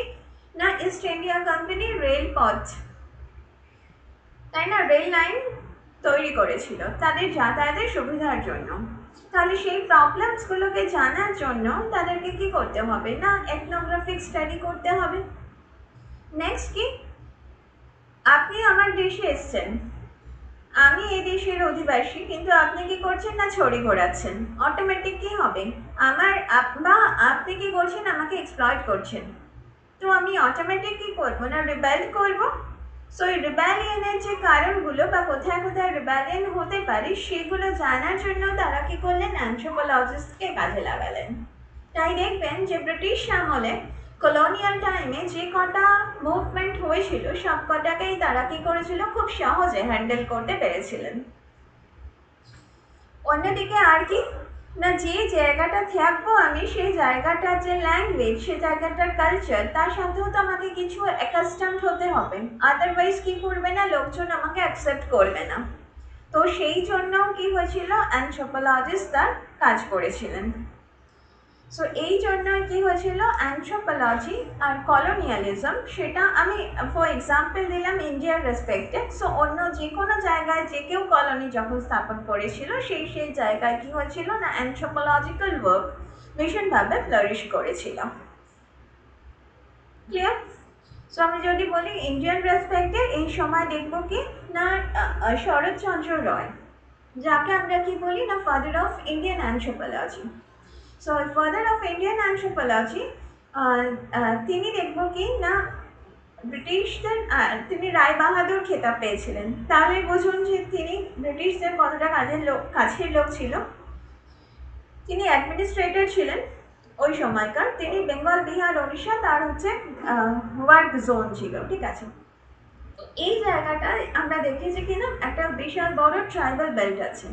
Speaker 1: না ইস্ট ইন্ডিয়া কোম্পানি রেলপথ, তাই না, রেল লাইন তৈরি করেছিল তাদের যাতায়াতের সুবিধার জন্য। তাহলে সেই প্রবলেমসগুলোকে জানার জন্য তাদেরকে কি করতে হবে না এথনোগ্রাফিক স্টাডি করতে হবে। নেক্সট কি, আপনি আমার দেশে এসছেন, আমি এই দেশের অধিবাসী, কিন্তু আপনি কি করছেন না ছড়ি ঘোরাচ্ছেন, অটোমেটিক কি হবে আমার বা আপনি কি করছেন আমাকে এক্সপ্লয়েট করছেন, তো আমি অটোমেটিক কি করবো না রিবেল করবো। সো এই রিবেলিয়নের যে কারণগুলো বা কোথায় কোথায় রিবেলিয়ন হতে পারে সেগুলো জানার জন্য তারা কি করলেন অ্যানথ্রোপোলজিস্টকে কাজে লাগালেন। তাই দেখবেন যে ব্রিটিশ আমলে কলোনিয়াল টাইমে যে কটা মুভমেন্ট হয়েছিল সব কটাকেই তারা কি করেছিল খুব সহজে হ্যান্ডেল করতে পেরেছিলেন। অন্যদিকে আর কি না, যে জায়গাটা থাকবো আমি সেই জায়গাটার যে ল্যাঙ্গুয়েজ, সে জায়গাটার কালচার, তার সাথেও তো আমাকে কিছু অ্যাকাস্টমড হতে হবে, আদারওয়াইজ কি করবে না, লোকজন আমাকে অ্যাকসেপ্ট করবে না। তো সেই জন্য কি হয়েছিল, অ্যানথ্রোপোলজিস্ট তার কাজ করেছিলেন। সো এই জন্য কি হয়েছিল, অ্যানথ্রোপোলজি আর কলোনিয়ালিজম, সেটা আমি ফর এক্সাম্পল দিলাম ইন্ডিয়ার রেসপেক্টে। সো অন্য যে কোনো জায়গায় যে কেউ কলোনি যখন স্থাপন করেছিল, সেই জায়গায় কি হয়েছিল না, অ্যানথ্রোপোলজিক্যাল ওয়ার্ক ভীষণভাবে ফ্লারিশ করেছিল। ক্লিয়ার? সো আমি যদি বলি ইন্ডিয়ান রেসপেক্টে এই সময় দেখবো কি না, শরৎচন্দ্র রয়, যাকে আমরা কি বলি না, father of Indian anthropology. So father of Indian anthropology, তিনি দেখবো কি না, ব্রিটিশদের তিনি রায় বাহাদুর খেতাব পেয়েছিলেন। তাহলে বুঝুন যে তিনি ব্রিটিশদের কতটা কাছের লোক ছিল। তিনি অ্যাডমিনিস্ট্রেটর ছিলেন ওই সময়কার। তিনি বেঙ্গল, বিহার, ওড়িশা তার হচ্ছে ওয়ার্ক জোন ছিল, ঠিক আছে। তো এই জায়গাটায় আমরা দেখি যে কিনা একটা বিশাল বড় ট্রাইবাল বেল্ট আছে।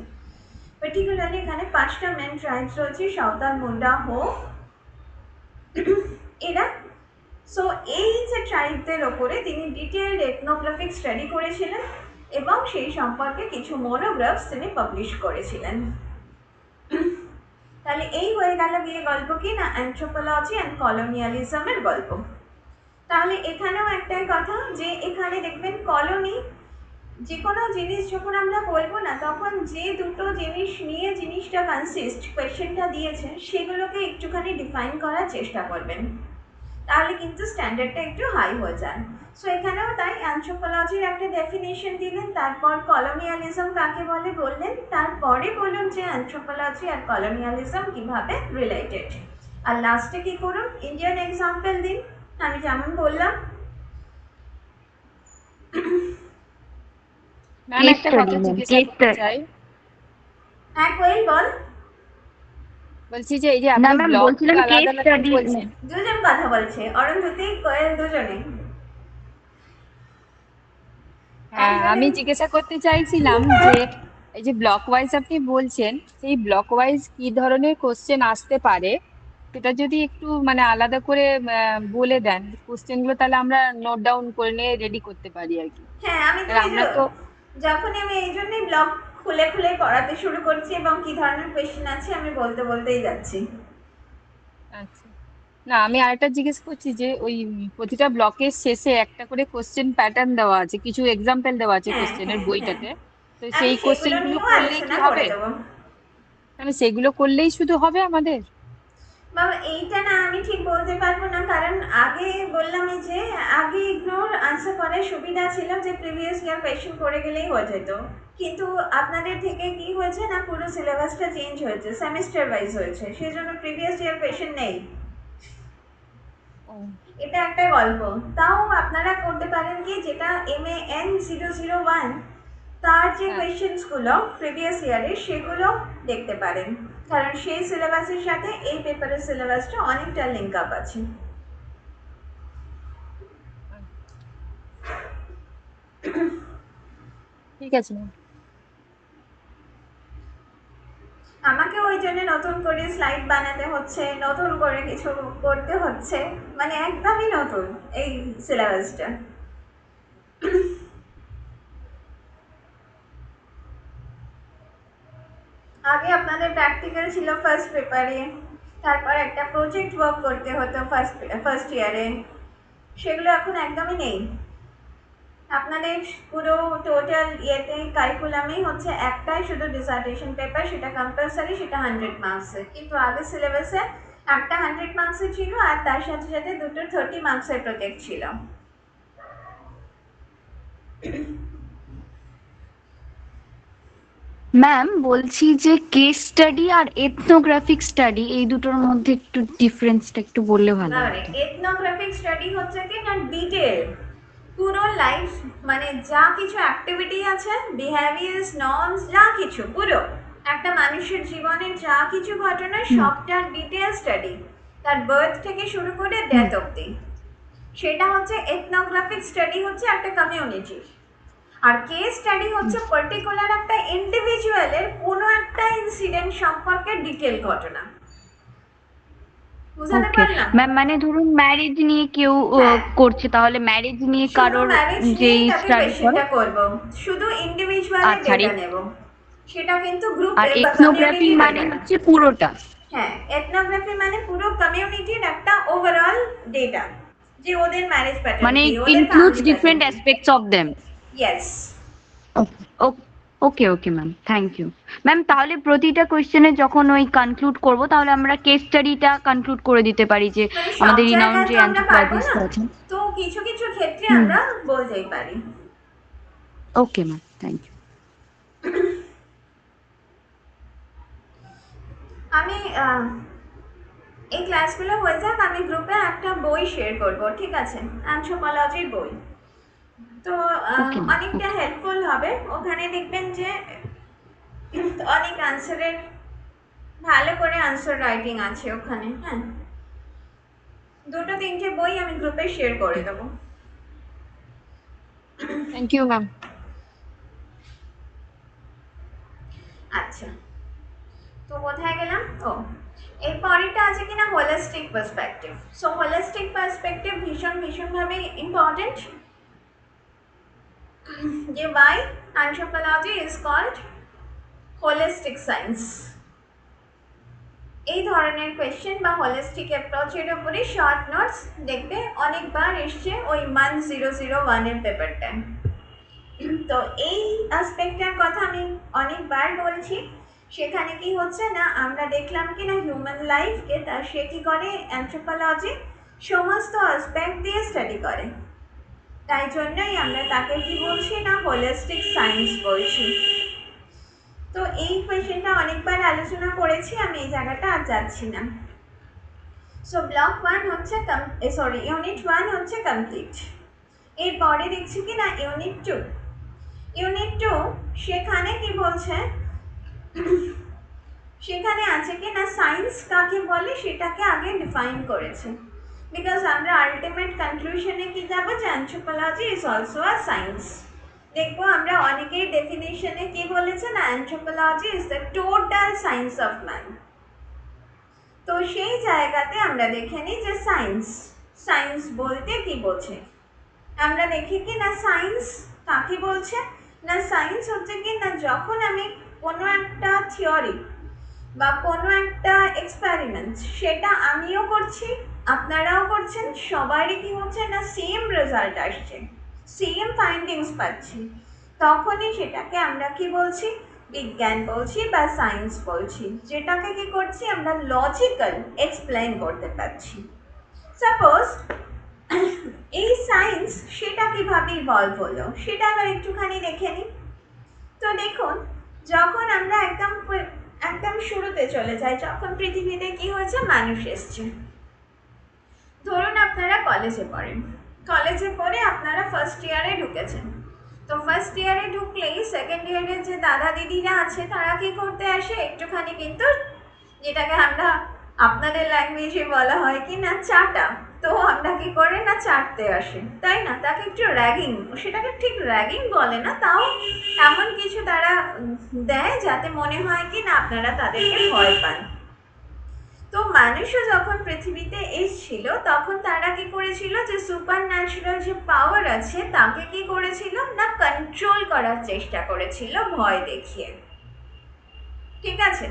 Speaker 1: পার্টিকুলারলি এখানে 5টা মেন ট্রাইবস রয়েছে, সাঁওতাল, মুন্ডা, হো, এরা। সো এই যে ট্রাইবদের ওপরে তিনি ডিটেলড এথনোগ্রাফিক স্টাডি করেছিলেন এবং সেই সম্পর্কে কিছু মোনোগ্রাফস তিনি পাবলিশ করেছিলেন। তাহলে এই হয়ে গেল গিয়ে গল্প কি না, অ্যানথ্রোপোলজি অ্যান্ড কলোনিয়ালিজমের গল্প। তাহলে এখানেও একটাই কথা, যে এখানে দেখবেন কলোনি, যে কোনো জিনিস যখন আমরা বলবো না, তখন যে দুটো জিনিস নিয়ে জিনিসটা কনসিস্ট কোয়েশ্চেনটা দিয়েছে, সেগুলোকে একটুখানি ডিফাইন করার চেষ্টা করবেন, তাহলে কিন্তু স্ট্যান্ডার্ডটা একটু হাই হয়ে যায়। সো এখানেও তাই অ্যানথ্রোপোলজির একটা ডেফিনেশন দিলেন, তারপর কলোনিয়ালিজম কাকে বলে বললেন, তারপরে বলুন যে অ্যানথ্রোপোলজি আর কলোনিয়ালিজম কিভাবে রিলেটেড, আর লাস্টে কি করুন, ইন্ডিয়ান এক্সাম্পল দিন, আমি যেমন বললাম।
Speaker 5: ম্যাম
Speaker 2: কেস
Speaker 5: একটা
Speaker 2: স্টাডি
Speaker 5: কথা
Speaker 2: ম্যাম,
Speaker 5: জিজ্ঞাসা
Speaker 2: কেস
Speaker 5: করতে
Speaker 2: স্টাডি।
Speaker 5: চাই।
Speaker 1: হ্যাঁ কোয়েল বল।
Speaker 5: বলছি যে এই যে
Speaker 2: না
Speaker 5: আপনি
Speaker 2: ম্যাম,
Speaker 5: ব্লক
Speaker 2: বলছিলাম কেস
Speaker 5: আলাদা আলাদা
Speaker 2: স্টাডি।
Speaker 5: বলছেন।
Speaker 1: দুজন কথা বলছে, অরুন্ধতী, কোয়েল, দুজনেই
Speaker 5: হ্যাঁ,
Speaker 1: একজনে।
Speaker 5: আমি জিজ্ঞাসা করতে চাইছিলাম যে এই যে ব্লক ওয়াইজ আপনি বলছেন, সেই ব্লক ওয়াইজ কি ধরনের কোশ্চেন আসতে পারে সেটা যদি একটু মানে আলাদা করে বলে দেন কোশ্চেন গুলো, তাহলে আমরা নোট ডাউন করে নিয়ে রেডি করতে পারি আর কি।
Speaker 1: হ্যাঁ, আমি তো
Speaker 5: আর
Speaker 1: এই
Speaker 5: আমরা তো
Speaker 1: যখনই আমি এই জন্যই ব্লগ খুলে খুলে করাতে শুরু করছি, এবং কি ধরনের কোয়েশ্চেন আছে আমি বলতে বলতেই যাচ্ছি।
Speaker 5: আচ্ছা, না আমি আরেকটা জিজ্ঞেস করছি যে ওই প্রতিটা ব্লকের শেষে একটা করে কোশ্চেন প্যাটার্ন দেওয়া আছে, কিছু এক্সাম্পল দেওয়া আছে
Speaker 1: হ্যাঁ
Speaker 5: কোশ্চেনের
Speaker 1: হ্যাঁ হ্যাঁ,
Speaker 5: বইটাতে। তো
Speaker 1: আমি
Speaker 5: সেই কোশ্চেন
Speaker 1: সেগুলো
Speaker 5: গুলো
Speaker 1: নিয়েও
Speaker 5: করলেই কি
Speaker 1: আলোচনা করে
Speaker 5: হবে?
Speaker 1: দেবো।
Speaker 5: মানে সেগুলো করলেই শুধু হবে আমাদের?
Speaker 1: বাবা এইটা না আমি ঠিক বলতে পারবো না, কারণ আগে বললামই যে আগে ইগনোর আনসার করার সুবিধা ছিল, যে প্রিভিয়াস ইয়ার কোয়েশ্চেন করে গেলেই হয়ে যেত। কিন্তু আপনাদের থেকে কি হয়েছে না, পুরো সিলেবাসটা চেঞ্জ হয়েছে, সেমিস্টার ওয়াইজ হয়েছে, সেই জন্য প্রিভিয়াস ইয়ার কোয়েশ্চেন নেই।
Speaker 5: ও
Speaker 1: এটা একটা গল্প। তাও আপনারা করতে পারেন কি, যেটা MAN001, তার যে
Speaker 5: হ্যাঁ,
Speaker 1: কোয়েশ্চেন্সগুলো প্রিভিয়াস ইয়ারের, সেগুলো দেখতে পারেন, কারণ সেই সিলেবাসের সাথে এই পেপারের সিলেবাসটা অনেকটা লিঙ্ক আপ আছে।
Speaker 5: ঠিক আছে ম্যাম।
Speaker 1: আমাকে ওই জন্য নতুন করে স্লাইড বানাতে হচ্ছে, নতুন করে কিছু করতে হচ্ছে, মানে একদমই নতুন এই সিলেবাসটা। আগে আপনাদের প্র্যাকটিক্যাল ছিল ফার্স্ট পেপারে, তারপর একটা প্রজেক্ট ওয়ার্ক করতে হতো ফার্স্ট ইয়ারে, সেগুলো এখন একদমই নেই। আপনাদের পুরো টোটাল ইয়েতে কারিকুলামেই হচ্ছে একটাই শুধু ডিসার্টেশন পেপার, সেটা কম্পালসারি, সেটা 100 মার্কসের। কিন্তু আগে সিলেবাসে একটা 100 মার্কসের ছিল, আর তার সাথে সাথে দুটো 30 মার্কসের প্রজেক্ট ছিল।
Speaker 2: ম্যাম বলছি যে কেস স্টাডি আর এথনোগ্রাফিক স্টাডি, এই দুটোর মধ্যে একটু ডিফারেন্সটা একটু বললে ভালো
Speaker 1: মানে
Speaker 2: হতো।
Speaker 1: এথনোগ্রাফিক স্টাডি হচ্ছে কি না, ডিটেল পুরো লাইফ, মানে যা কিছু অ্যাক্টিভিটি আছে, বিহেভিয়ার্স, নর্মস, যা কিছু পুরো একটা মানুষের জীবনের যা কিছু ঘটনা,
Speaker 2: হুম
Speaker 1: সবটার ডিটেল স্টাডি, তার বার্থ থেকে শুরু করে
Speaker 2: হুম।
Speaker 1: ডেথ অবধি। সেটা হচ্ছে এথনোগ্রাফিক স্টাডি, হচ্ছে একটা কমিউনিটি। আর কেস স্টাডি হচ্ছে পার্টিকুলার একটা ইন্ডিভিজুয়ালের কোনো একটা ইনসিডেন্ট সম্পর্কে ডিটেল ঘটনা। বুঝাতে
Speaker 2: ওকে
Speaker 1: পারলাম?
Speaker 2: ম্যাম, মানে ধরুন ম্যারেজ নিয়ে কেউ
Speaker 1: হ্যাঁ,
Speaker 2: করছে, তাহলে ম্যারেজ নিয়ে
Speaker 1: শুধু
Speaker 2: কারোর
Speaker 1: ম্যারেজ
Speaker 2: যেই
Speaker 1: নিয়েই তাকে
Speaker 2: স্টাডি করে।
Speaker 1: কোয়েশ্চেনটা করব, শুধু ইন্ডিভিজুয়ালের
Speaker 2: আচ্ছা,
Speaker 1: ডেটা নেব, সেটা কিন্তু
Speaker 2: আর
Speaker 1: গ্রুপে বা
Speaker 2: এথনোগ্রাফি
Speaker 1: কমিউনিটি
Speaker 2: মানে
Speaker 1: ডেটা।
Speaker 2: হচ্ছে পুরোটা।
Speaker 1: হ্যাঁ, এথনোগ্রাফি মানে পুরো কমিউনিটির একটা ওভারঅল ডেটা, যে ওদের ম্যারেজ প্যাটার্ন
Speaker 2: মানে
Speaker 1: কি,
Speaker 2: it
Speaker 1: ওদের
Speaker 2: includes
Speaker 1: ফ্যামিলি প্যাটার্ন
Speaker 2: different
Speaker 1: কি।
Speaker 2: aspects of them.
Speaker 1: Yes.
Speaker 2: Okay okay ma'am, thank you ma'am. তাহলে প্রতিটা কোয়েশ্চেনে যখন ওই কনক্লুড করব, তাহলে আমরা কেস স্টাডিটা কনক্লুড করে দিতে পারি যে
Speaker 1: মানে সব
Speaker 2: আমাদের রিনাউন্ড
Speaker 1: জায়গায়
Speaker 2: যে
Speaker 1: তো আমরা পারবো
Speaker 2: অ্যানথ্রোপোলজিস্ট
Speaker 1: না,
Speaker 2: আছেন।
Speaker 1: তো কিছু কিছু ক্ষেত্রে
Speaker 2: হুম,
Speaker 1: আমরা বলতেই পারি।
Speaker 2: Okay ma'am, thank you.
Speaker 1: আমি এই ক্লাসগুলো হয়ে যাক, আমি গ্রুপে একটা বই শেয়ার করব, ঠিক আছে, অ্যানথ্রোপোলজির বই। তো
Speaker 2: ওকে ম্যাম,
Speaker 1: অনেকটা
Speaker 2: ওকে।
Speaker 1: হেল্পফুল হবে। ওখানে দেখবেন যে অনেক আনসারের ভালো করে আনসার রাইটিং আছে ওখানে। হ্যাঁ, দুটো তিনটে বই আমি গ্রুপে শেয়ার করে দেবো।
Speaker 5: Thank you ma'am.
Speaker 1: আচ্ছা, তো কোথায় গেলাম? ও, এর পরেরটা আছে কিনা holistic perspective. So holistic perspective ভীষণ ভীষণভাবে ইম্পর্টেন্ট, যে why anthropology is called holistic science। এই ধরনের কোয়েশ্চেন বা হোলিস্টিক অ্যাপ্রোচের উপরে শর্ট নোটস দেখবে অনেকবার এসছে ওই 1001 এর পেপারটা। তো এই অ্যাসপেক্টটার কথা আমি অনেকবার বলছি। সেখানে কি হচ্ছে না, আমরা দেখলাম কি না হিউম্যান লাইফকে তার সে কী করে, অ্যানথ্রোপোলজি সমস্ত অ্যাসপেক্ট দিয়ে স্টাডি করে, তাই জন্যই আমরা তাকে কি বলছি না হোলিস্টিক সায়েন্স বলছি। তো এই কোয়েশ্চেনটা অনেকবার আলোচনা করেছি, আমি এই জায়গাটা আর যাচ্ছি না। সো ব্লক 1 হচ্ছে ইউনিট 1 হচ্ছে কমপ্লিট। এরপরে দেখছি কি না ইউনিট 2। ইউনিট 2 সেখানে কি বলছে, সেখানে আছে কি না সায়েন্স কাকে বলে সেটাকে আগে ডিফাইন করেছে। বিকজ আমরা আলটিমেট কনক্লুশনে কি যাবো, যে anthropology is also a science. দেখবো আমরা অনেকেই ডেফিনেশনে কি বলেছে না, anthropology is the total science of man. তো সেই জায়গাতে আমরা দেখে নিই যে সায়েন্স বলতে কি বোঝে। আমরা দেখি কি না সায়েন্স কাকে বলছে না, সায়েন্স হচ্ছে কি না যখন আমি কোনো একটা থিওরি বা কোনো একটা এক্সপেরিমেন্ট, সেটা আমিও করছি, আপনারাও করছেন, সবারই কি হচ্ছে না সেম রেজাল্ট আসছে, সেম ফাইন্ডিংস পাচ্ছি, তখনই সেটাকে আমরা কি বলছি, বিজ্ঞান বলছি বা সায়েন্স বলছি, যেটাকে কি করছি আমরা লজিক্যাল এক্সপ্লেন করতে পারছি। সাপোজ এই সায়েন্স সেটা কিভাবে ইভলভ হলো সেটা আবার একটুখানি দেখে নিই। তো দেখুন, যখন আমরা একদম শুরুতে চলে যাই, যখন পৃথিবীতে কি হয়েছে, মানুষ এসছে। ধরুন আপনারা কলেজে পড়েন, কলেজে পড়ে আপনারা ফার্স্ট ইয়ারে ঢুকেছেন। তো ফার্স্ট ইয়ারে ঢুকলেই সেকেন্ড ইয়ারের যে দাদা দিদিরা আছে তারা কি করতে আসে, একটুখানি কিন্তু যেটাকে আমরা আপনাদের ল্যাঙ্গুয়েজে বলা হয় কি না চাটা, তো আমরা কি করে না চাটতে আসে, তাই না, তাকে একটু র্যাগিং, সেটাকে ঠিক র্যাগিং বলে না, তাও এমন কিছু তারা দেয় যাতে মনে হয় কি না আপনারা তাদেরকে ভয় পান। তো মানুষও যখন পৃথিবীতে এসেছিল তখন তারা কি করেছিল, যে সুপার ন্যাচারাল যে পাওয়ার আছে তাকে কি করেছিল না কন্ট্রোল করার চেষ্টা করেছিল ভয় দেখিয়ে, ঠিক আছে।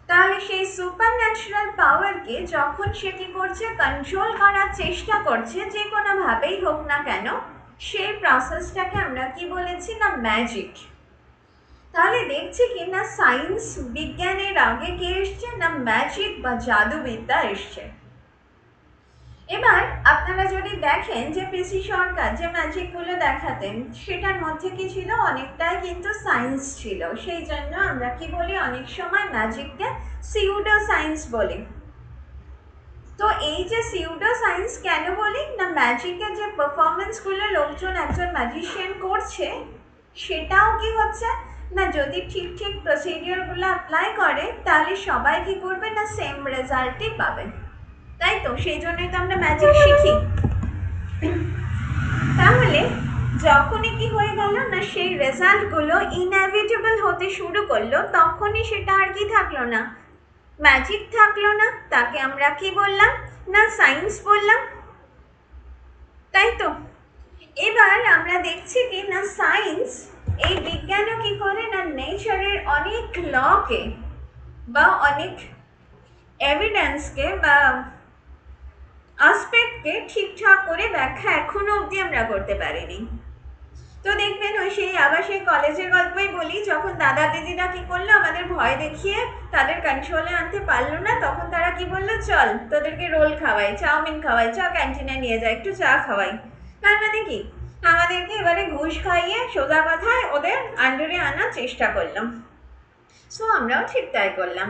Speaker 1: তাহলে সেই সুপার ন্যাচারাল পাওয়ারকে যখন সে কি করছে, কন্ট্রোল করার চেষ্টা করছে, যে কোনোভাবেই হোক না কেন, সেই প্রসেসটাকে আমরা কি বলেছি না ম্যাজিক। তাহলে দেখছি কি না সায়েন্স বিজ্ঞানের আগে কে এসছে না ম্যাজিক বা জাদুবিদ্যা এসছে। এবার আপনারা যদি দেখেন যে পিসি সরকার যে ম্যাজিকগুলো দেখাতেন সেটার মধ্যে কি ছিল, অনেকটাই কিন্তু সায়েন্স ছিল, সেই জন্য আমরা কি বলি অনেক সময় ম্যাজিককে সিউডো সায়েন্স বলি। তো এই যে সিউডো সায়েন্স কেন বলি না, ম্যাজিকের যে পারফরমেন্সগুলো লোকজন একজন ম্যাজিশিয়ান করছে সেটাও কি হচ্ছে না, যদি ঠিক ঠিক প্রসিডিওরগুলো অ্যাপ্লাই করে তাহলে সবাই কি করবে না সেম রেজাল্টই পাবে, তাই তো, সেই জন্যই তো আমরা ম্যাজিক শিখি। তাহলে যখনই কি হয়ে গেল না সেই রেজাল্টগুলো ইনএভিটেবল হতে শুরু করলো, তখনই সেটা আর কি থাকলো না, ম্যাজিক থাকলো না, তাকে আমরা কি বললাম না সায়েন্স বললাম, তাই তো। এবার আমরা দেখছি কি না সায়েন্স এই বিজ্ঞানও কি করে না নেচারের অনেক লকে বা অনেক এভিডেন্সকে বা আসপেক্টকে ঠিকঠাক করে ব্যাখ্যা এখনো অবধি আমরা করতে পারিনি। তো দেখবেন ওই সেই আবার সেই কলেজের গল্পই বলি, যখন দাদা দিদিরা কি করলো আমাদের ভয় দেখিয়ে তাদের কন্ট্রোলে আনতে পারলো না, তখন তারা কি বললো চল তোদেরকে রোল খাওয়াই, চাউমিন খাওয়াই, চ ক্যান্টিনে নিয়ে যায় একটু চা খাওয়াই। তার মানে কি আমাদেরকে এবারে ঘুষ খাইয়ে সোজা কথায় ওদের আন্ডারে আনার চেষ্টা করলাম। সো আমরাও ঠিক তাই করলাম,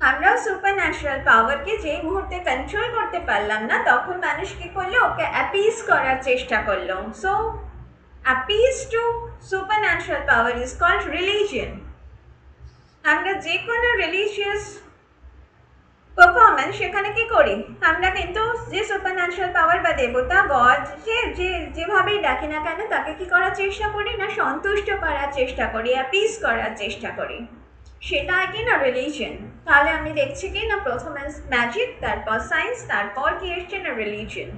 Speaker 1: আমরাও সুপার ন্যাচারাল পাওয়ারকে যেই মুহূর্তে কন্ট্রোল করতে পারলাম না, তখন মানুষ কি করলো ওকে অ্যাপিজ করার চেষ্টা করলো। So appease to supernatural power is called religion. আমরা যে কোনো রিলিজিয়াস পারফরমেন্স সেখানে কি করি, আমরা কিন্তু যে সুপারন্যাচারাল পাওয়ার বা দেবতা গড যেভাবেই ডাকি না কেন তাকে কি করার চেষ্টা করি না সন্তুষ্ট করার চেষ্টা করি, অ্যাপিজ করার চেষ্টা করি, সেটা কি না রিলিজিয়ন। তাহলে আমি দেখছি কি না প্রথমে ম্যাজিক, তারপর সায়েন্স, তারপর কি এসছে না রিলিজিয়ন।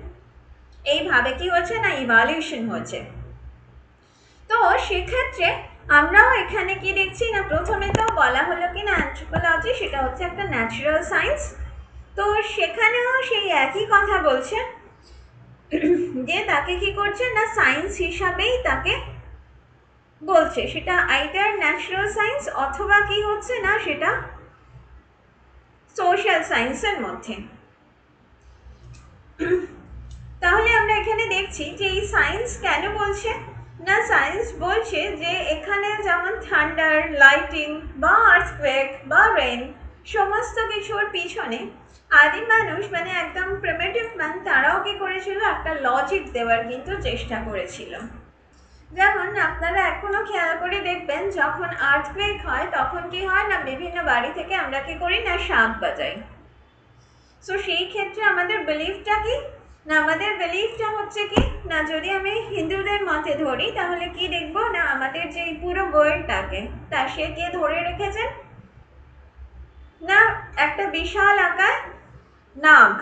Speaker 1: এইভাবে কি হচ্ছে না ইভলিউশন হচ্ছে। তো সেক্ষেত্রে আমরাও এখানে কি দেখছি না প্রথমে তো বলা হলো কি না অ্যানথ্রোপোলজি সেটা হচ্ছে একটা ন্যাচারাল সায়েন্স। তো সেখানেও সেই একই কথা বলছে যে তাকে কি করছে না সায়েন্স হিসাবেই তাকে বলছে, সেটা আইদার ন্যাচারাল সায়েন্স অথবা কি হচ্ছে না সেটা সোশ্যাল সায়েন্সের মধ্যে। তাহলে আমরা এখানে দেখছি যে এই সায়েন্স কেন বলছে না, সায়েন্স বলছে যে এখানে যেমন থান্ডার, লাইটিং বা আর্থকুয়েক বা রেন সমস্ত কিছুর পিছনে আদি মানুষ মানে একদম প্রিমিটিভ ম্যান তারাও কি করেছিল একটা লজিক দেওয়ার কিন্তু চেষ্টা করেছিল। যেমন আপনারা এখনো খেয়াল করে দেখবেন যখন আর্থকুয়েক হয় তখন কি হয় না বিভিন্ন বাড়ি থেকে আমরা কি করি না শাঁখ বাজাই। সো সেই ক্ষেত্রে আমাদের বিলিফটা কি না, আমাদের বিলিফটা হচ্ছে কি না যদি আমি হিন্দুদের মতে ধরি তাহলে কি দেখবো না আমাদের যে পুরো ওয়ার্ল্ডটাকে তা সে কে ধরে রেখেছেন না একটা বিশাল আকার নাগ